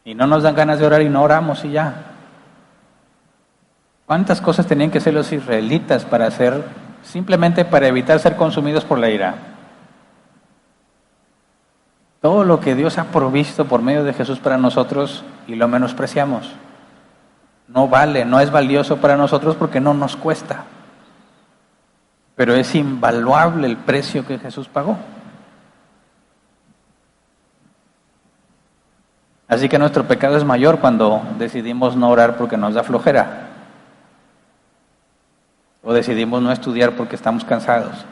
Speaker 1: y no nos dan ganas de orar y no oramos y ya. ¿Cuántas cosas tenían que hacer los israelitas para hacer, simplemente para evitar ser consumidos por la ira? Todo lo que Dios ha provisto por medio de Jesús para nosotros y lo menospreciamos. No vale, no es valioso para nosotros porque no nos cuesta. Pero es invaluable el precio que Jesús pagó. Así que nuestro pecado es mayor cuando decidimos no orar porque nos da flojera. O decidimos no estudiar porque estamos cansados.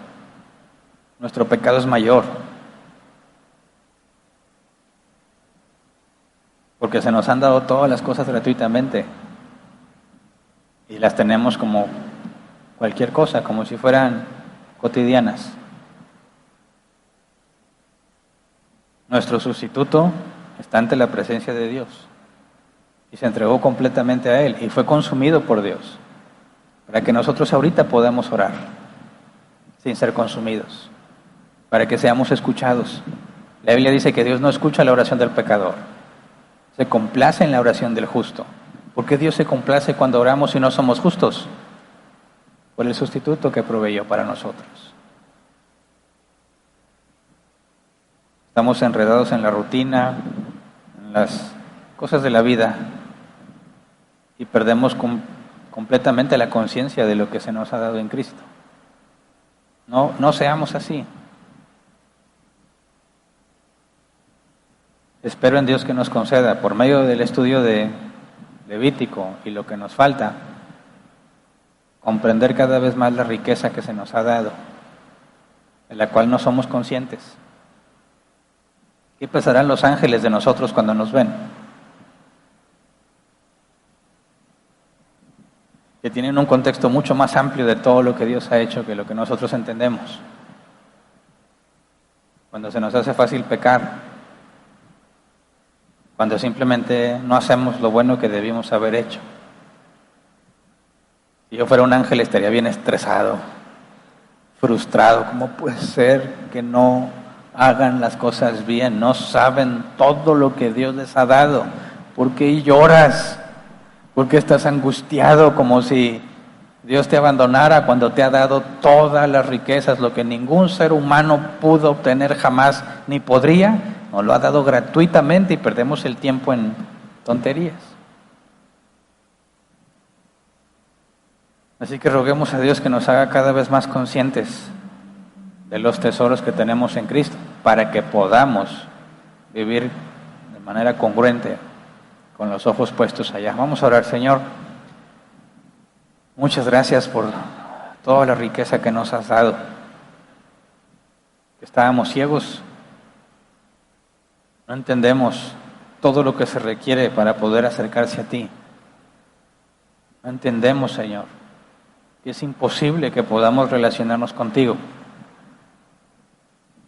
Speaker 1: Nuestro pecado es mayor. Porque se nos han dado todas las cosas gratuitamente. Y las tenemos como cualquier cosa, como si fueran cotidianas. Nuestro sustituto está ante la presencia de Dios. Y se entregó completamente a Él. Y fue consumido por Dios. Para que nosotros ahorita podamos orar sin ser consumidos, para que seamos escuchados. La Biblia dice que Dios no escucha la oración del pecador, se complace en la oración del justo. ¿Por qué Dios se complace cuando oramos y no somos justos? Por el sustituto que proveyó para nosotros. Estamos enredados en la rutina, en las cosas de la vida y perdemos completamente la conciencia de lo que se nos ha dado en Cristo. No seamos así. Espero en Dios que nos conceda, por medio del estudio de Levítico y lo que nos falta, comprender cada vez más la riqueza que se nos ha dado, de la cual no somos conscientes. ¿Qué pensarán los ángeles de nosotros cuando nos ven? Que tienen un contexto mucho más amplio de todo lo que Dios ha hecho que lo que nosotros entendemos. Cuando se nos hace fácil pecar, cuando simplemente no hacemos lo bueno que debimos haber hecho. Si yo fuera un ángel estaría bien estresado, frustrado. ¿Cómo puede ser que no hagan las cosas bien? No saben todo lo que Dios les ha dado. ¿Por qué lloras? ¿Por qué estás angustiado como si Dios te abandonara cuando te ha dado todas las riquezas, lo que ningún ser humano pudo obtener jamás ni podría? Nos lo ha dado gratuitamente y perdemos el tiempo en tonterías. Así que roguemos a Dios que nos haga cada vez más conscientes de los tesoros que tenemos en Cristo, para que podamos vivir de manera congruente con los ojos puestos allá. Vamos a orar. Señor, muchas gracias por toda la riqueza que nos has dado. Estábamos ciegos, no entendemos todo lo que se requiere para poder acercarse a ti. No entendemos, Señor, que es imposible que podamos relacionarnos contigo.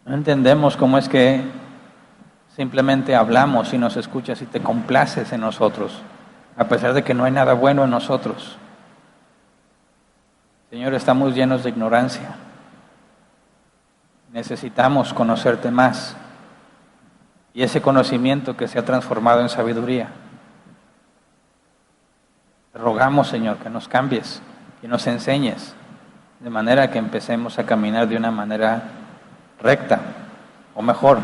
Speaker 1: No entendemos cómo es que simplemente hablamos y nos escuchas y te complaces en nosotros, a pesar de que no hay nada bueno en nosotros. Señor, estamos llenos de ignorancia. Necesitamos conocerte más. Y ese conocimiento que se ha transformado en sabiduría. Te rogamos, Señor, que nos cambies y nos enseñes, de manera que empecemos a caminar de una manera recta, o mejor,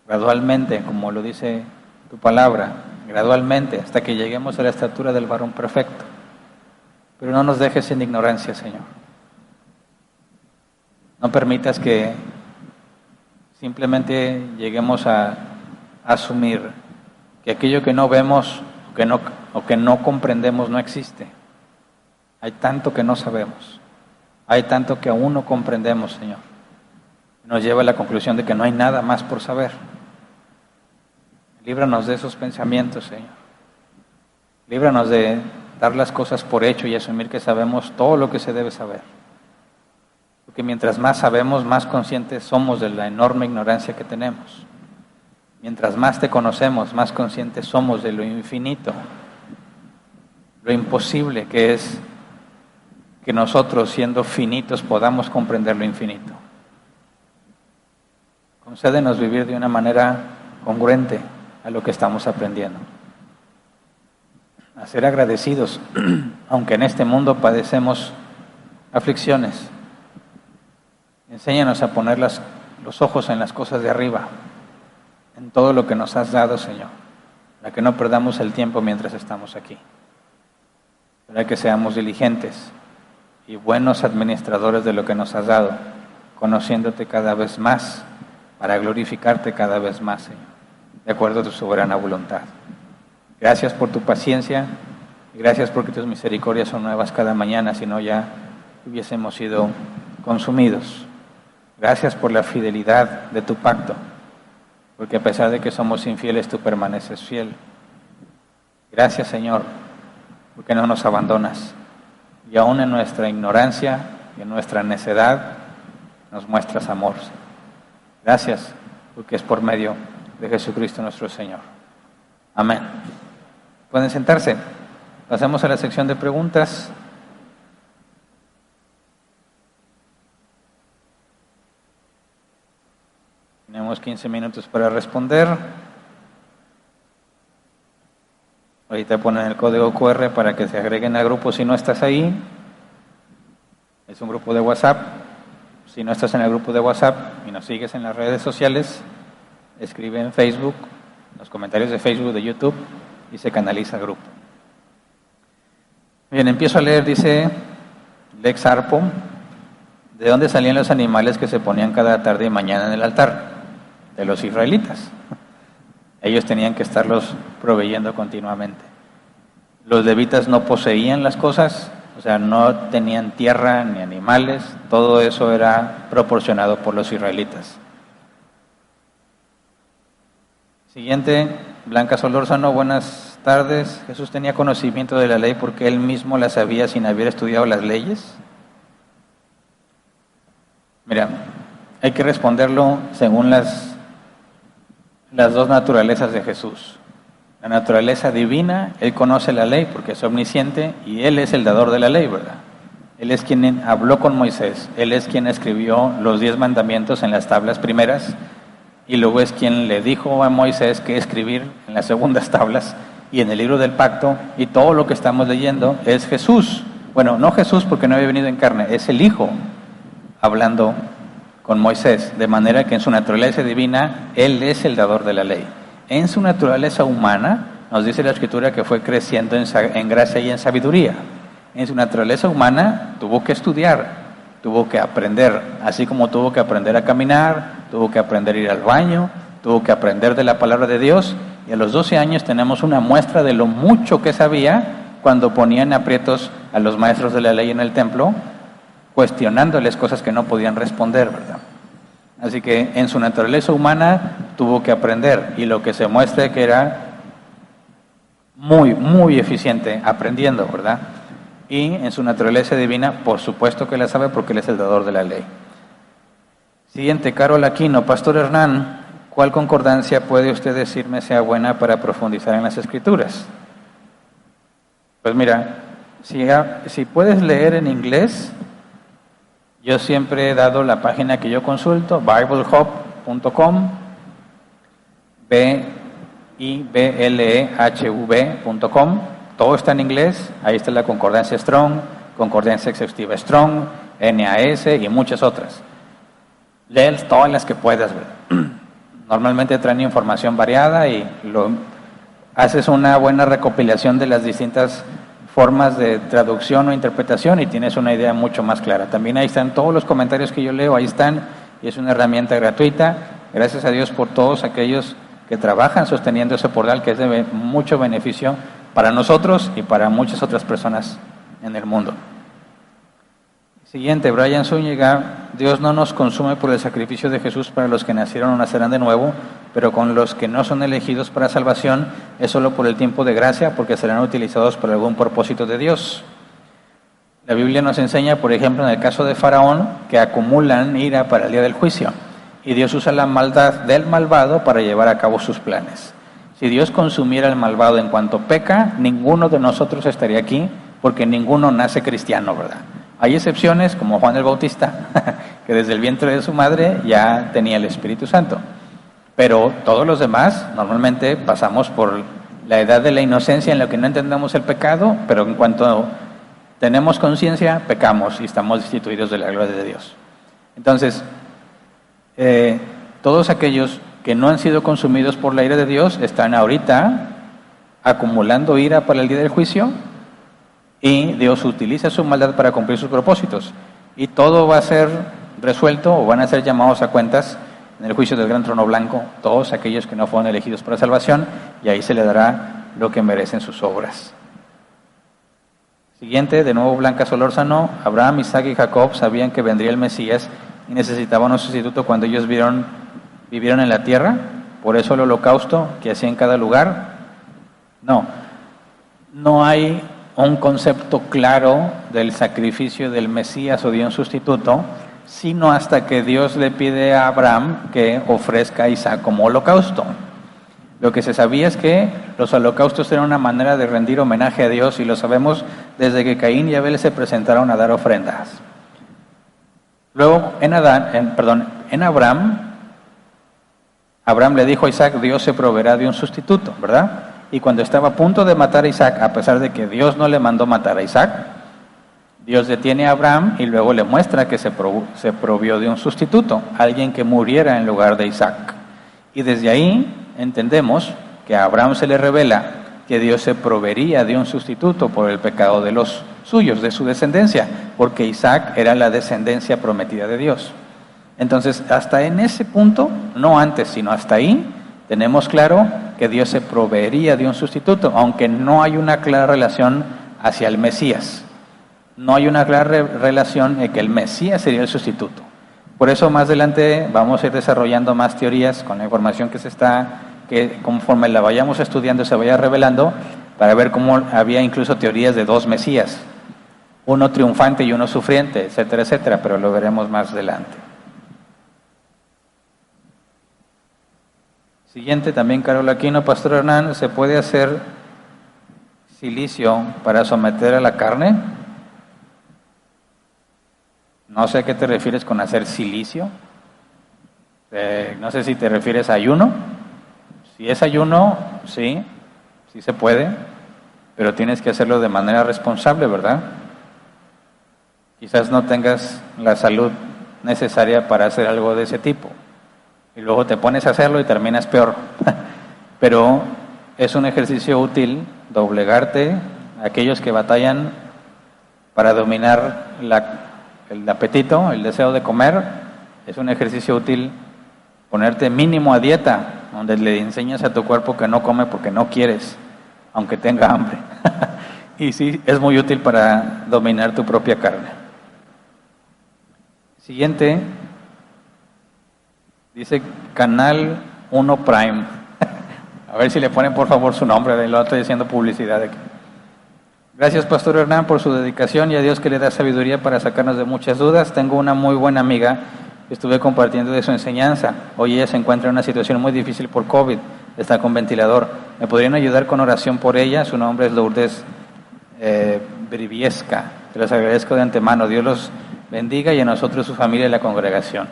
Speaker 1: gradualmente, como lo dice tu palabra, gradualmente, hasta que lleguemos a la estatura del varón perfecto. Pero no nos dejes en ignorancia, Señor. No permitas que simplemente lleguemos a asumir que aquello que no vemos o que no comprendemos no existe. Hay tanto que no sabemos. Hay tanto que aún no comprendemos, Señor. Nos lleva a la conclusión de que no hay nada más por saber. Líbranos de esos pensamientos, Señor. Líbranos de dar las cosas por hecho y asumir que sabemos todo lo que se debe saber. Porque mientras más sabemos, más conscientes somos de la enorme ignorancia que tenemos. Mientras más te conocemos, más conscientes somos de lo infinito, lo imposible que es que nosotros, siendo finitos, podamos comprender lo infinito. Concédenos vivir de una manera congruente a lo que estamos aprendiendo. A ser agradecidos, aunque en este mundo padecemos aflicciones. Enséñanos a poner los ojos en las cosas de arriba, en todo lo que nos has dado, Señor, para que no perdamos el tiempo mientras estamos aquí, para que seamos diligentes y buenos administradores de lo que nos has dado, conociéndote cada vez más, para glorificarte cada vez más, Señor, de acuerdo a tu soberana voluntad. Gracias por tu paciencia, y gracias porque tus misericordias son nuevas cada mañana, si no ya hubiésemos sido consumidos. Gracias por la fidelidad de tu pacto, porque a pesar de que somos infieles, tú permaneces fiel. Gracias, Señor, porque no nos abandonas. Y aún en nuestra ignorancia y en nuestra necedad, nos muestras amor. Gracias, porque es por medio de Jesucristo nuestro Señor. Amén. Pueden sentarse. Pasemos a la sección de preguntas. Tenemos 15 minutos para responder. Ahorita ponen el código QR para que se agreguen al grupo si no estás ahí. Es un grupo de WhatsApp. Si no estás en el grupo de WhatsApp y nos sigues en las redes sociales, escribe en Facebook, en los comentarios de Facebook, de YouTube, y se canaliza el grupo. Bien, empiezo a leer, dice Lex Arpo, ¿de dónde salían los animales que se ponían cada tarde y mañana en el altar? De los israelitas. Ellos tenían que estarlos proveyendo continuamente. Los levitas no poseían las cosas, o sea, no tenían tierra ni animales, todo eso era proporcionado por los israelitas. Siguiente, Blanca Solórzano, buenas tardes. ¿Jesús tenía conocimiento de la ley porque él mismo la sabía sin haber estudiado las leyes? Mira, hay que responderlo según las dos naturalezas de Jesús. La naturaleza divina, Él conoce la ley porque es omnisciente y Él es el dador de la ley, ¿verdad? Él es quien habló con Moisés, Él es quien escribió los 10 mandamientos en las tablas primeras y luego es quien le dijo a Moisés qué escribir en las segundas tablas y en el libro del pacto, y todo lo que estamos leyendo es Jesús. Bueno, no Jesús porque no había venido en carne, es el Hijo hablando con Moisés, de manera que en su naturaleza divina, Él es el dador de la ley. En su naturaleza humana, nos dice la Escritura que fue creciendo en gracia y en sabiduría. En su naturaleza humana tuvo que estudiar, tuvo que aprender, así como tuvo que aprender a caminar, tuvo que aprender a ir al baño, tuvo que aprender de la palabra de Dios, y a los 12 años tenemos una muestra de lo mucho que sabía cuando ponía en aprietos a los maestros de la ley en el templo, cuestionándoles cosas que no podían responder, ¿verdad? Así que en su naturaleza humana tuvo que aprender, y lo que se muestra es que era muy, muy eficiente aprendiendo, ¿verdad? Y en su naturaleza divina, por supuesto que la sabe, porque él es el dador de la ley. Siguiente, Carol Aquino. Pastor Hernán, ¿cuál concordancia puede usted decirme sea buena para profundizar en las Escrituras? Pues mira, si puedes leer en inglés, yo siempre he dado la página que yo consulto, biblehub.com, biblehv.com. Todo está en inglés. Ahí está la concordancia Strong, concordancia exhaustiva Strong, NAS y muchas otras. Lee todas las que puedas, ¿verdad? Normalmente traen información variada y haces una buena recopilación de las distintas formas de traducción o interpretación y tienes una idea mucho más clara. También ahí están todos los comentarios que yo leo, ahí están, y es una herramienta gratuita. Gracias a Dios por todos aquellos que trabajan sosteniendo ese portal, que es de mucho beneficio para nosotros y para muchas otras personas en el mundo. Siguiente, Brian Zúñiga. Dios no nos consume por el sacrificio de Jesús para los que nacieron o nacerán de nuevo, pero con los que no son elegidos para salvación es solo por el tiempo de gracia, porque serán utilizados por algún propósito de Dios. La Biblia nos enseña, por ejemplo, en el caso de Faraón, que acumulan ira para el día del juicio, y Dios usa la maldad del malvado para llevar a cabo sus planes. Si Dios consumiera al malvado en cuanto peca, ninguno de nosotros estaría aquí, porque ninguno nace cristiano, ¿verdad? Hay excepciones, como Juan el Bautista, que desde el vientre de su madre ya tenía el Espíritu Santo. Pero todos los demás, normalmente pasamos por la edad de la inocencia en la que no entendemos el pecado, pero en cuanto tenemos conciencia, pecamos y estamos destituidos de la gloria de Dios. Entonces, todos aquellos que no han sido consumidos por la ira de Dios están ahorita acumulando ira para el día del juicio, y Dios utiliza su maldad para cumplir sus propósitos. Y todo va a ser resuelto, o van a ser llamados a cuentas en el juicio del gran trono blanco, todos aquellos que no fueron elegidos para salvación, y ahí se le dará lo que merecen sus obras. Siguiente, de nuevo Blanca Solórzano. Abraham, Isaac y Jacob sabían que vendría el Mesías y necesitaban un sustituto cuando ellos vivieron en la tierra. Por eso el holocausto que hacía en cada lugar. No hay un concepto claro del sacrificio del Mesías o de un sustituto, sino hasta que Dios le pide a Abraham que ofrezca a Isaac como holocausto. Lo que se sabía es que los holocaustos eran una manera de rendir homenaje a Dios, y lo sabemos desde que Caín y Abel se presentaron a dar ofrendas. Luego, en Abraham le dijo a Isaac, Dios se proveerá de un sustituto, ¿verdad? Y cuando estaba a punto de matar a Isaac, a pesar de que Dios no le mandó matar a Isaac, Dios detiene a Abraham y luego le muestra que se provió de un sustituto, alguien que muriera en lugar de Isaac. Y desde ahí entendemos que a Abraham se le revela que Dios se proveería de un sustituto por el pecado de los suyos, de su descendencia, porque Isaac era la descendencia prometida de Dios. Entonces, hasta en ese punto, no antes, sino hasta ahí, tenemos claro que Dios se proveería de un sustituto, aunque no hay una clara relación hacia el Mesías. No hay una clara relación en que el Mesías sería el sustituto. Por eso más adelante vamos a ir desarrollando más teorías con la información que conforme la vayamos estudiando se vaya revelando, para ver cómo había incluso teorías de dos Mesías, uno triunfante y uno sufriente, etcétera, etcétera, pero lo veremos más adelante. Siguiente, también Carol Aquino. Pastor Hernán, ¿se puede hacer silicio para someter a la carne? No sé a qué te refieres con hacer silicio. No sé si te refieres a ayuno. Si es ayuno, sí se puede, pero tienes que hacerlo de manera responsable, ¿verdad? Quizás no tengas la salud necesaria para hacer algo de ese tipo, y luego te pones a hacerlo y terminas peor. Pero es un ejercicio útil doblegarte a aquellos que batallan para dominar el apetito, el deseo de comer. Es un ejercicio útil ponerte mínimo a dieta, donde le enseñas a tu cuerpo que no come porque no quieres, aunque tenga hambre. Y sí, es muy útil para dominar tu propia carne. Siguiente, dice Canal 1 Prime. A ver si le ponen por favor su nombre, lo estoy haciendo publicidad aquí. Gracias, Pastor Hernán, por su dedicación y a Dios que le da sabiduría para sacarnos de muchas dudas. Tengo una muy buena amiga que estuve compartiendo de su enseñanza. Hoy ella se encuentra en una situación muy difícil por COVID, está con ventilador. ¿Me podrían ayudar con oración por ella? Su nombre es Lourdes Briviesca. Te los agradezco de antemano. Dios los bendiga y a nosotros, su familia y la congregación.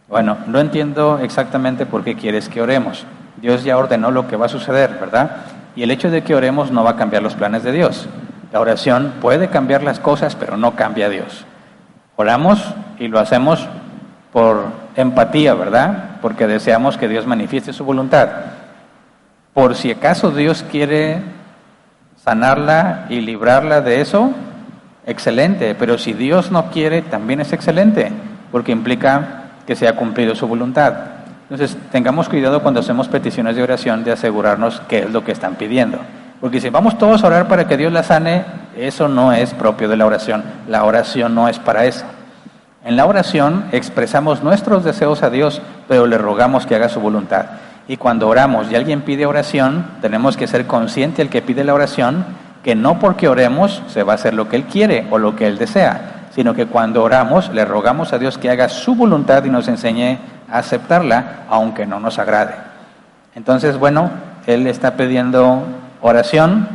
Speaker 1: Bueno, no entiendo exactamente por qué quieres que oremos. Dios ya ordenó lo que va a suceder, ¿verdad? Y el hecho de que oremos no va a cambiar los planes de Dios. La oración puede cambiar las cosas, pero no cambia a Dios. Oramos y lo hacemos por empatía, ¿verdad? Porque deseamos que Dios manifieste su voluntad. Por si acaso Dios quiere sanarla y librarla de eso, excelente. Pero si Dios no quiere, también es excelente, porque implica que se ha cumplido su voluntad. Entonces, tengamos cuidado cuando hacemos peticiones de oración de asegurarnos qué es lo que están pidiendo. Porque si vamos todos a orar para que Dios la sane, eso no es propio de la oración. La oración no es para eso. En la oración expresamos nuestros deseos a Dios, pero le rogamos que haga su voluntad. Y cuando oramos y alguien pide oración, tenemos que ser consciente el que pide la oración, que no porque oremos se va a hacer lo que Él quiere o lo que Él desea, sino que cuando oramos le rogamos a Dios que haga su voluntad y nos enseñe a aceptarla, aunque no nos agrade. Entonces, bueno, Él está pidiendo oración.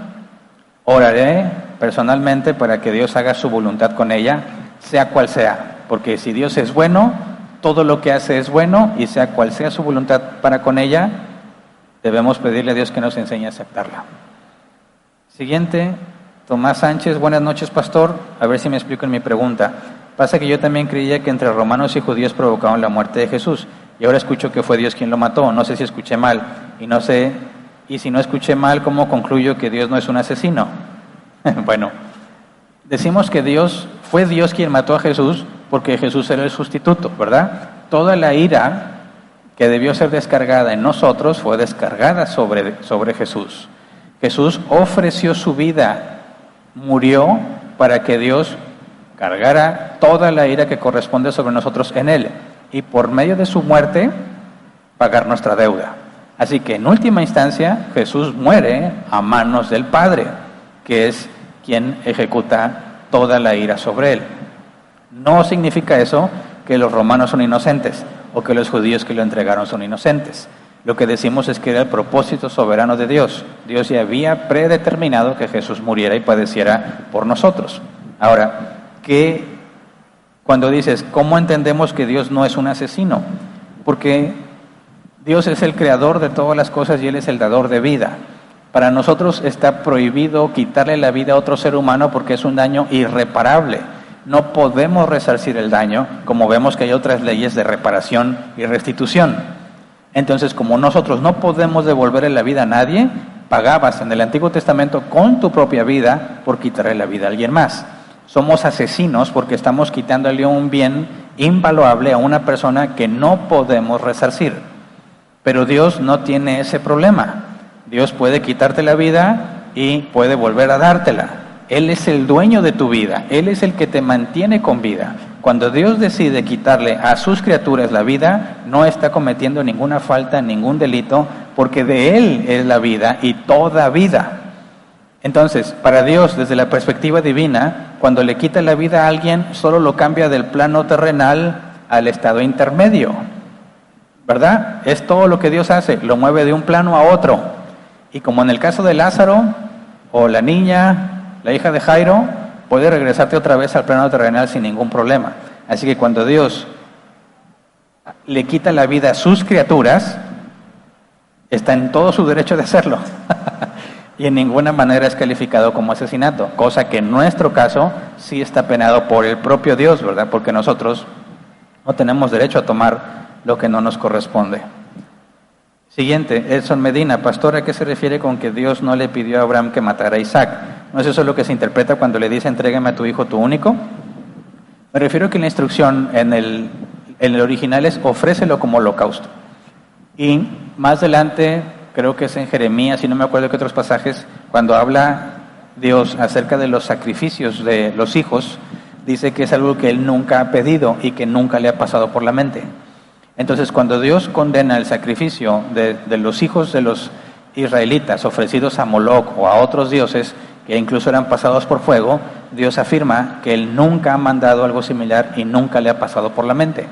Speaker 1: Oraré personalmente para que Dios haga su voluntad con ella, sea cual sea, porque si Dios es bueno, todo lo que hace es bueno, y sea cual sea su voluntad para con ella, debemos pedirle a Dios que nos enseñe a aceptarla. Siguiente, Tomás Sánchez. Buenas noches, pastor. A ver si me explico en mi pregunta. Pasa que yo también creía que entre romanos y judíos provocaron la muerte de Jesús, y ahora escucho que fue Dios quien lo mató. No sé si escuché mal, y si no escuché mal, ¿cómo concluyo que Dios no es un asesino? Bueno, decimos que fue Dios quien mató a Jesús porque Jesús era el sustituto, ¿verdad? Toda la ira que debió ser descargada en nosotros fue descargada sobre Jesús. Jesús ofreció su vida, murió para que Dios cargara toda la ira que corresponde sobre nosotros en Él, y por medio de su muerte pagar nuestra deuda. Así que en última instancia Jesús muere a manos del Padre, que es quien ejecuta toda la ira sobre Él. No significa eso que los romanos son inocentes o que los judíos que lo entregaron son inocentes. Lo que decimos es que era el propósito soberano de Dios. Dios ya había predeterminado que Jesús muriera y padeciera por nosotros. Ahora, cuando dices, ¿cómo entendemos que Dios no es un asesino? Porque Dios es el creador de todas las cosas y Él es el dador de vida. Para nosotros está prohibido quitarle la vida a otro ser humano porque es un daño irreparable. No podemos resarcir el daño, como vemos que hay otras leyes de reparación y restitución. Entonces, como nosotros no podemos devolverle la vida a nadie, pagabas en el Antiguo Testamento con tu propia vida por quitarle la vida a alguien más. Somos asesinos porque estamos quitándole un bien invaluable a una persona que no podemos resarcir. Pero Dios no tiene ese problema. Dios puede quitarte la vida y puede volver a dártela. Él es el dueño de tu vida, Él es el que te mantiene con vida. Cuando Dios decide quitarle a sus criaturas la vida, no está cometiendo ninguna falta, ningún delito, porque de Él es la vida y toda vida. Entonces, para Dios, desde la perspectiva divina, cuando le quita la vida a alguien, solo lo cambia del plano terrenal al estado intermedio, ¿verdad? Es todo lo que Dios hace, lo mueve de un plano a otro. Y como en el caso de Lázaro, o la niña, la hija de Jairo, puede regresarte otra vez al plano terrenal sin ningún problema. Así que cuando Dios le quita la vida a sus criaturas, está en todo su derecho de hacerlo. Y en ninguna manera es calificado como asesinato, cosa que en nuestro caso sí está penado por el propio Dios, ¿verdad? Porque nosotros no tenemos derecho a tomar lo que no nos corresponde. Siguiente, Edson Medina. Pastor, ¿a qué se refiere con que Dios no le pidió a Abraham que matara a Isaac? ¿No es eso lo que se interpreta cuando le dice, entrégame a tu hijo, tu único? Me refiero a que la instrucción en el original es, ofrécelo como holocausto. Y más adelante, creo que es en Jeremías, y no me acuerdo qué otros pasajes, cuando habla Dios acerca de los sacrificios de los hijos, dice que es algo que Él nunca ha pedido y que nunca le ha pasado por la mente. Entonces, cuando Dios condena el sacrificio de los hijos de los israelitas ofrecidos a Moloc o a otros dioses, que incluso eran pasados por fuego, Dios afirma que Él nunca ha mandado algo similar y nunca le ha pasado por la mente.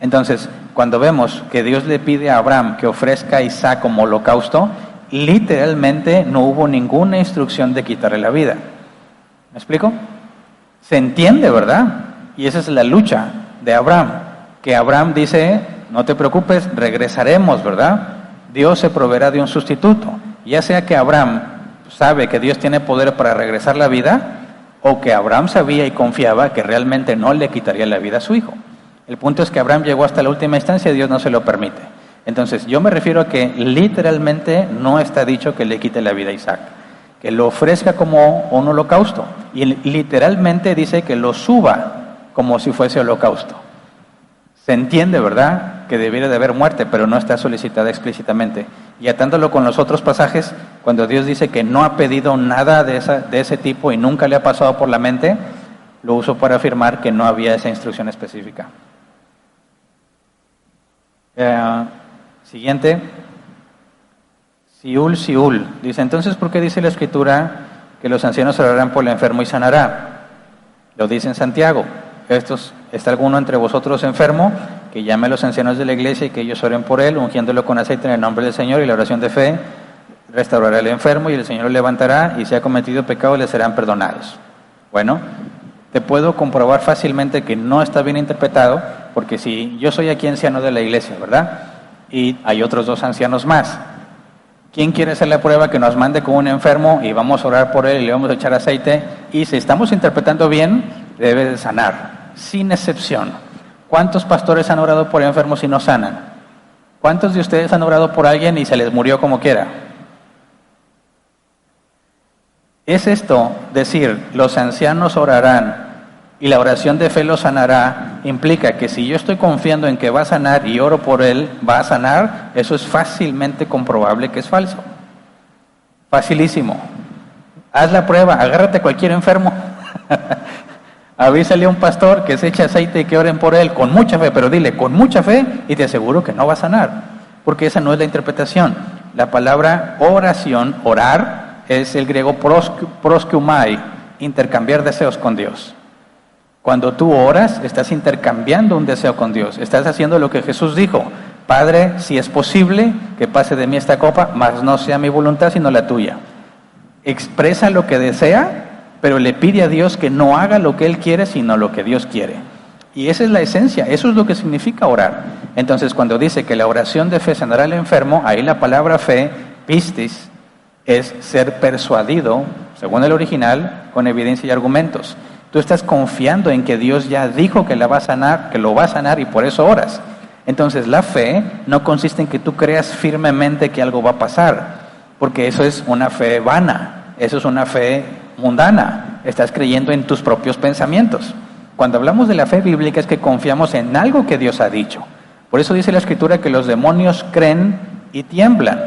Speaker 1: Entonces, cuando vemos que Dios le pide a Abraham que ofrezca a Isaac como holocausto, literalmente no hubo ninguna instrucción de quitarle la vida. ¿Me explico? Se entiende, ¿verdad? Y esa es la lucha de Abraham, que Abraham dice, no te preocupes, regresaremos, ¿verdad? Dios se proveerá de un sustituto, ya sea que Abraham sabe que Dios tiene poder para regresar la vida, o que Abraham sabía y confiaba que realmente no le quitaría la vida a su hijo. El punto es que Abraham llegó hasta la última instancia y Dios no se lo permite. Entonces, yo me refiero a que literalmente no está dicho que le quite la vida a Isaac, que lo ofrezca como un holocausto, y literalmente dice que lo suba como si fuese holocausto. Se entiende, ¿verdad?, que debiera de haber muerte, pero no está solicitada explícitamente. Y atándolo con los otros pasajes, cuando Dios dice que no ha pedido nada de ese tipo y nunca le ha pasado por la mente, lo uso para afirmar que no había esa instrucción específica. Siguiente. Siul. Dice, entonces, ¿por qué dice la Escritura que los ancianos orarán por el enfermo y sanará? Lo dice en Santiago. ¿Está alguno entre vosotros enfermo? Que llame a los ancianos de la iglesia y que ellos oren por él, ungiéndolo con aceite en el nombre del Señor, y la oración de fe restaurará al enfermo y el Señor lo levantará, y si ha cometido pecado le serán perdonados. Bueno, te puedo comprobar fácilmente que no está bien interpretado, porque si yo soy aquí anciano de la iglesia, ¿verdad? Y hay otros 2 ancianos más. ¿Quién quiere hacer la prueba que nos mande con un enfermo y vamos a orar por él y le vamos a echar aceite? Y si estamos interpretando bien, debe de sanar, sin excepción. ¿Cuántos pastores han orado por enfermos y no sanan? ¿Cuántos de ustedes han orado por alguien y se les murió como quiera? ¿Es esto decir, los ancianos orarán y la oración de fe lo sanará? Implica que si yo estoy confiando en que va a sanar y oro por él, va a sanar. Eso es fácilmente comprobable que es falso. Facilísimo. Haz la prueba, agárrate a cualquier enfermo. Avísale a un pastor que se eche aceite y que oren por él con mucha fe, pero dile con mucha fe y te aseguro que no va a sanar, porque esa no es la interpretación. La palabra oración, orar, es el griego proskeumai, intercambiar deseos con Dios. Cuando tú oras, estás intercambiando un deseo con Dios, estás haciendo lo que Jesús dijo: Padre, si es posible, que pase de mí esta copa, mas no sea mi voluntad sino la tuya. Expresa lo que desea, pero le pide a Dios que no haga lo que Él quiere, sino lo que Dios quiere. Y esa es la esencia, eso es lo que significa orar. Entonces, cuando dice que la oración de fe sanará al enfermo, ahí la palabra fe, pistis, es ser persuadido, según el original, con evidencia y argumentos. Tú estás confiando en que Dios ya dijo que la va a sanar, que lo va a sanar, y por eso oras. Entonces, la fe no consiste en que tú creas firmemente que algo va a pasar, porque eso es una fe vana, eso es una fe mundana, estás creyendo en tus propios pensamientos. Cuando hablamos de la fe bíblica es que confiamos en algo que Dios ha dicho. Por eso dice la Escritura que los demonios creen y tiemblan.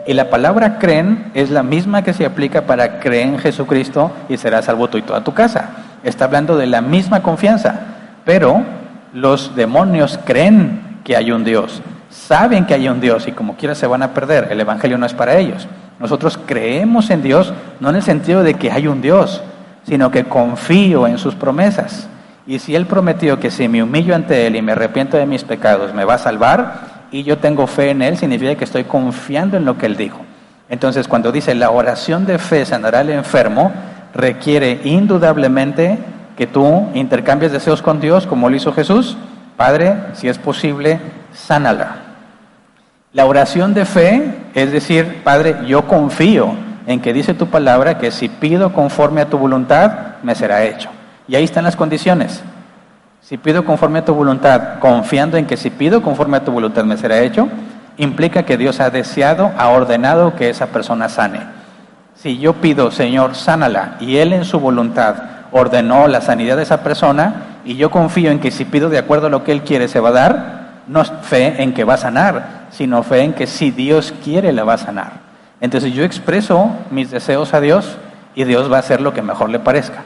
Speaker 1: Y la palabra creen es la misma que se aplica para creer en Jesucristo y serás salvo tú y toda tu casa. Está hablando de la misma confianza, pero los demonios creen que hay un Dios, saben que hay un Dios y como quiera se van a perder. El evangelio no es para ellos. Nosotros creemos en Dios, no en el sentido de que hay un Dios, sino que confío en sus promesas. Y si Él prometió que si me humillo ante Él y me arrepiento de mis pecados, me va a salvar, y yo tengo fe en Él, significa que estoy confiando en lo que Él dijo. Entonces, cuando dice la oración de fe sanará al enfermo, requiere indudablemente que tú intercambies deseos con Dios, como lo hizo Jesús. Padre, si es posible, sánala. La oración de fe es decir, Padre, yo confío en que dice tu palabra que si pido conforme a tu voluntad, me será hecho. Y ahí están las condiciones. Si pido conforme a tu voluntad, confiando en que si pido conforme a tu voluntad me será hecho, implica que Dios ha deseado, ha ordenado que esa persona sane. Si yo pido, Señor, sánala, y Él en su voluntad ordenó la sanidad de esa persona, y yo confío en que si pido de acuerdo a lo que Él quiere se va a dar, no es fe en que va a sanar, sino fe en que si Dios quiere la va a sanar. Entonces yo expreso mis deseos a Dios y Dios va a hacer lo que mejor le parezca.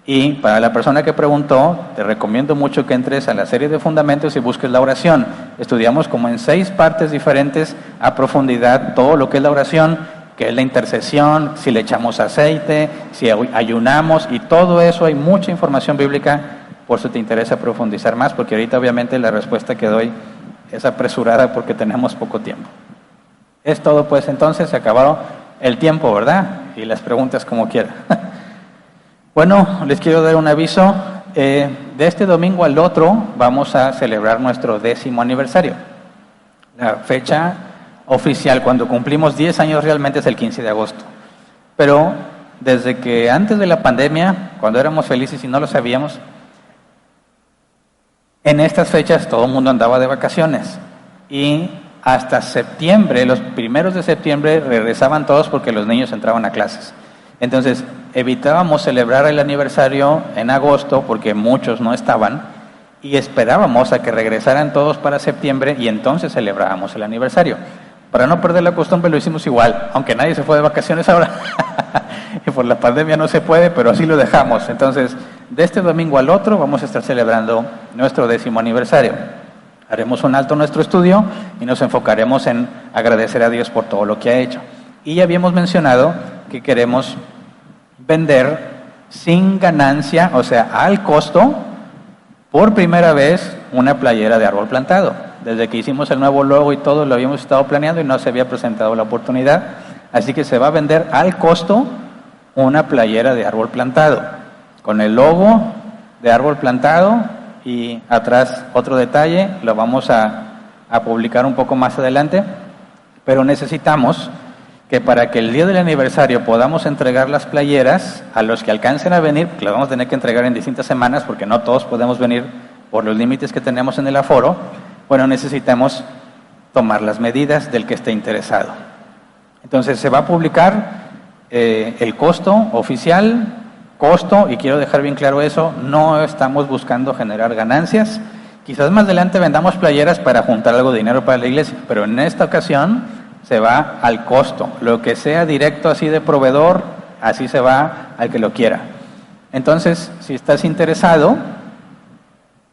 Speaker 1: Y para la persona que preguntó, te recomiendo mucho que entres a la serie de fundamentos y busques la oración. Estudiamos como en 6 partes diferentes a profundidad todo lo que es la oración, que es la intercesión, si le echamos aceite, si ayunamos, y todo eso hay mucha información bíblica, por eso te interesa profundizar más, porque ahorita obviamente la respuesta que doy es apresurada porque tenemos poco tiempo. Es todo, pues entonces se acabaron el tiempo, ¿verdad? Y las preguntas como quiera. Bueno, les quiero dar un aviso. De este domingo al otro vamos a celebrar nuestro 10º aniversario. La fecha oficial, cuando cumplimos 10 años realmente, es el 15 de agosto. Pero desde que antes de la pandemia, cuando éramos felices y no lo sabíamos, en estas fechas todo el mundo andaba de vacaciones. Y hasta septiembre, los primeros de septiembre, regresaban todos porque los niños entraban a clases. Entonces, evitábamos celebrar el aniversario en agosto porque muchos no estaban y esperábamos a que regresaran todos para septiembre y entonces celebrábamos el aniversario. Para no perder la costumbre lo hicimos igual, aunque nadie se fue de vacaciones ahora. Y por la pandemia no se puede, pero así lo dejamos. Entonces, de este domingo al otro vamos a estar celebrando nuestro 10º aniversario. Haremos un alto en nuestro estudio y nos enfocaremos en agradecer a Dios por todo lo que ha hecho. Y ya habíamos mencionado que queremos vender sin ganancia, o sea, al costo, por primera vez, una playera de árbol plantado. Desde que hicimos el nuevo logo y todo lo habíamos estado planeando y no se había presentado la oportunidad. Así que se va a vender al costo una playera de árbol plantado, con el logo de árbol plantado y atrás otro detalle, lo vamos a publicar un poco más adelante, pero necesitamos que para que el día del aniversario podamos entregar las playeras a los que alcancen a venir, que las vamos a tener que entregar en distintas semanas porque no todos podemos venir por los límites que tenemos en el aforo, bueno, necesitamos tomar las medidas del que esté interesado. Entonces se va a publicar el costo oficial, y quiero dejar bien claro eso, no estamos buscando generar ganancias. Quizás más adelante vendamos playeras para juntar algo de dinero para la iglesia, pero en esta ocasión se va al costo. Lo que sea directo así de proveedor, así se va al que lo quiera. Entonces, si estás interesado,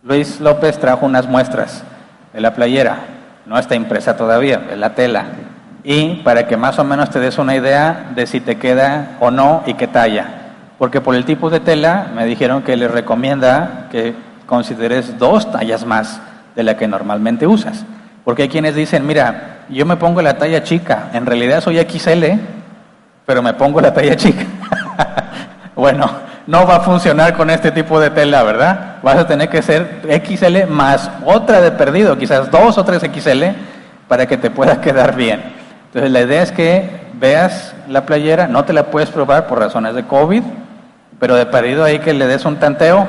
Speaker 1: Luis López trajo unas muestras de la playera. No está impresa todavía, es la tela. Y para que más o menos te des una idea de si te queda o no y qué talla. Porque por el tipo de tela me dijeron que les recomienda que consideres 2 tallas más de la que normalmente usas. Porque hay quienes dicen, mira, yo me pongo la talla chica, en realidad soy XL, pero me pongo la talla chica. Bueno, no va a funcionar con este tipo de tela, ¿verdad? Vas a tener que ser XL más otra de perdido, quizás 2 o 3 XL, para que te pueda quedar bien. Entonces la idea es que veas la playera, no te la puedes probar por razones de COVID, pero de perdido ahí que le des un tanteo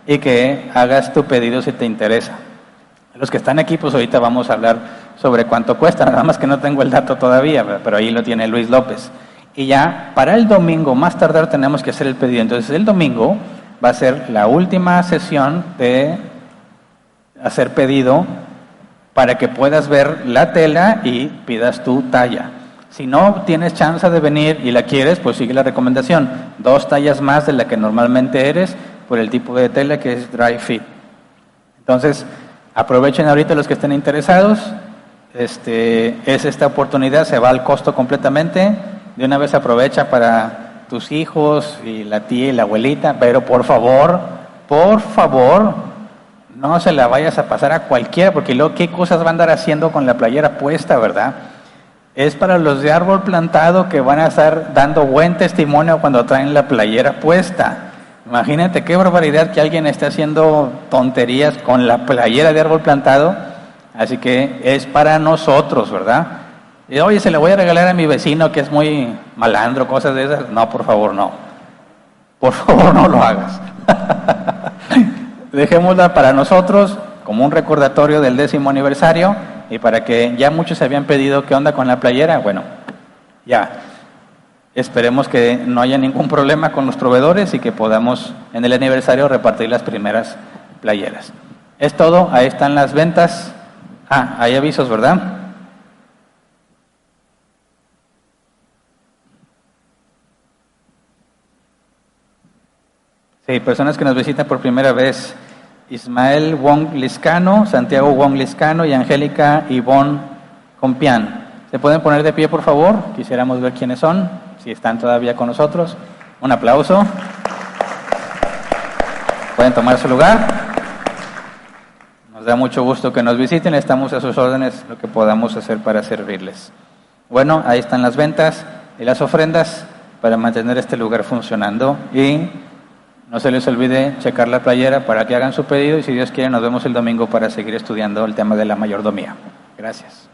Speaker 1: y que hagas tu pedido si te interesa. Los que están aquí, pues ahorita vamos a hablar sobre cuánto cuesta, nada más que no tengo el dato todavía, pero ahí lo tiene Luis López. Y ya para el domingo, más tardar, tenemos que hacer el pedido. Entonces el domingo va a ser la última sesión de hacer pedido para que puedas ver la tela y pidas tu talla. Si no tienes chance de venir y la quieres, pues sigue la recomendación. 2 tallas más de la que normalmente eres por el tipo de tela que es dry fit. Entonces, aprovechen ahorita los que estén interesados. Es esta oportunidad, se va al costo completamente. De una vez aprovecha para tus hijos y la tía y la abuelita, pero por favor, no se la vayas a pasar a cualquiera, porque luego qué cosas va a andar haciendo con la playera puesta, ¿verdad? Es para los de árbol plantado que van a estar dando buen testimonio cuando traen la playera puesta. Imagínate qué barbaridad que alguien esté haciendo tonterías con la playera de árbol plantado. Así que es para nosotros, ¿verdad? Y oye, se la voy a regalar a mi vecino que es muy malandro, cosas de esas. No, por favor, no. Por favor, no lo hagas. Dejémosla para nosotros como un recordatorio del 10º aniversario y para que ya muchos se habían pedido qué onda con la playera. Bueno, ya. Esperemos que no haya ningún problema con los proveedores y que podamos en el aniversario repartir las primeras playeras. Es todo, ahí están las ventas. Hay avisos, ¿verdad? Ok, personas que nos visitan por primera vez: Ismael Wong Liscano, Santiago Wong Liscano y Angélica Ivonne Compián. ¿Se pueden poner de pie, por favor? Quisiéramos ver quiénes son, si están todavía con nosotros. Un aplauso. Pueden tomar su lugar. Nos da mucho gusto que nos visiten. Estamos a sus órdenes, lo que podamos hacer para servirles. Bueno, ahí están las ventas y las ofrendas para mantener este lugar funcionando. Y no se les olvide checar la playera para que hagan su pedido. Y si Dios quiere, nos vemos el domingo para seguir estudiando el tema de la mayordomía. Gracias.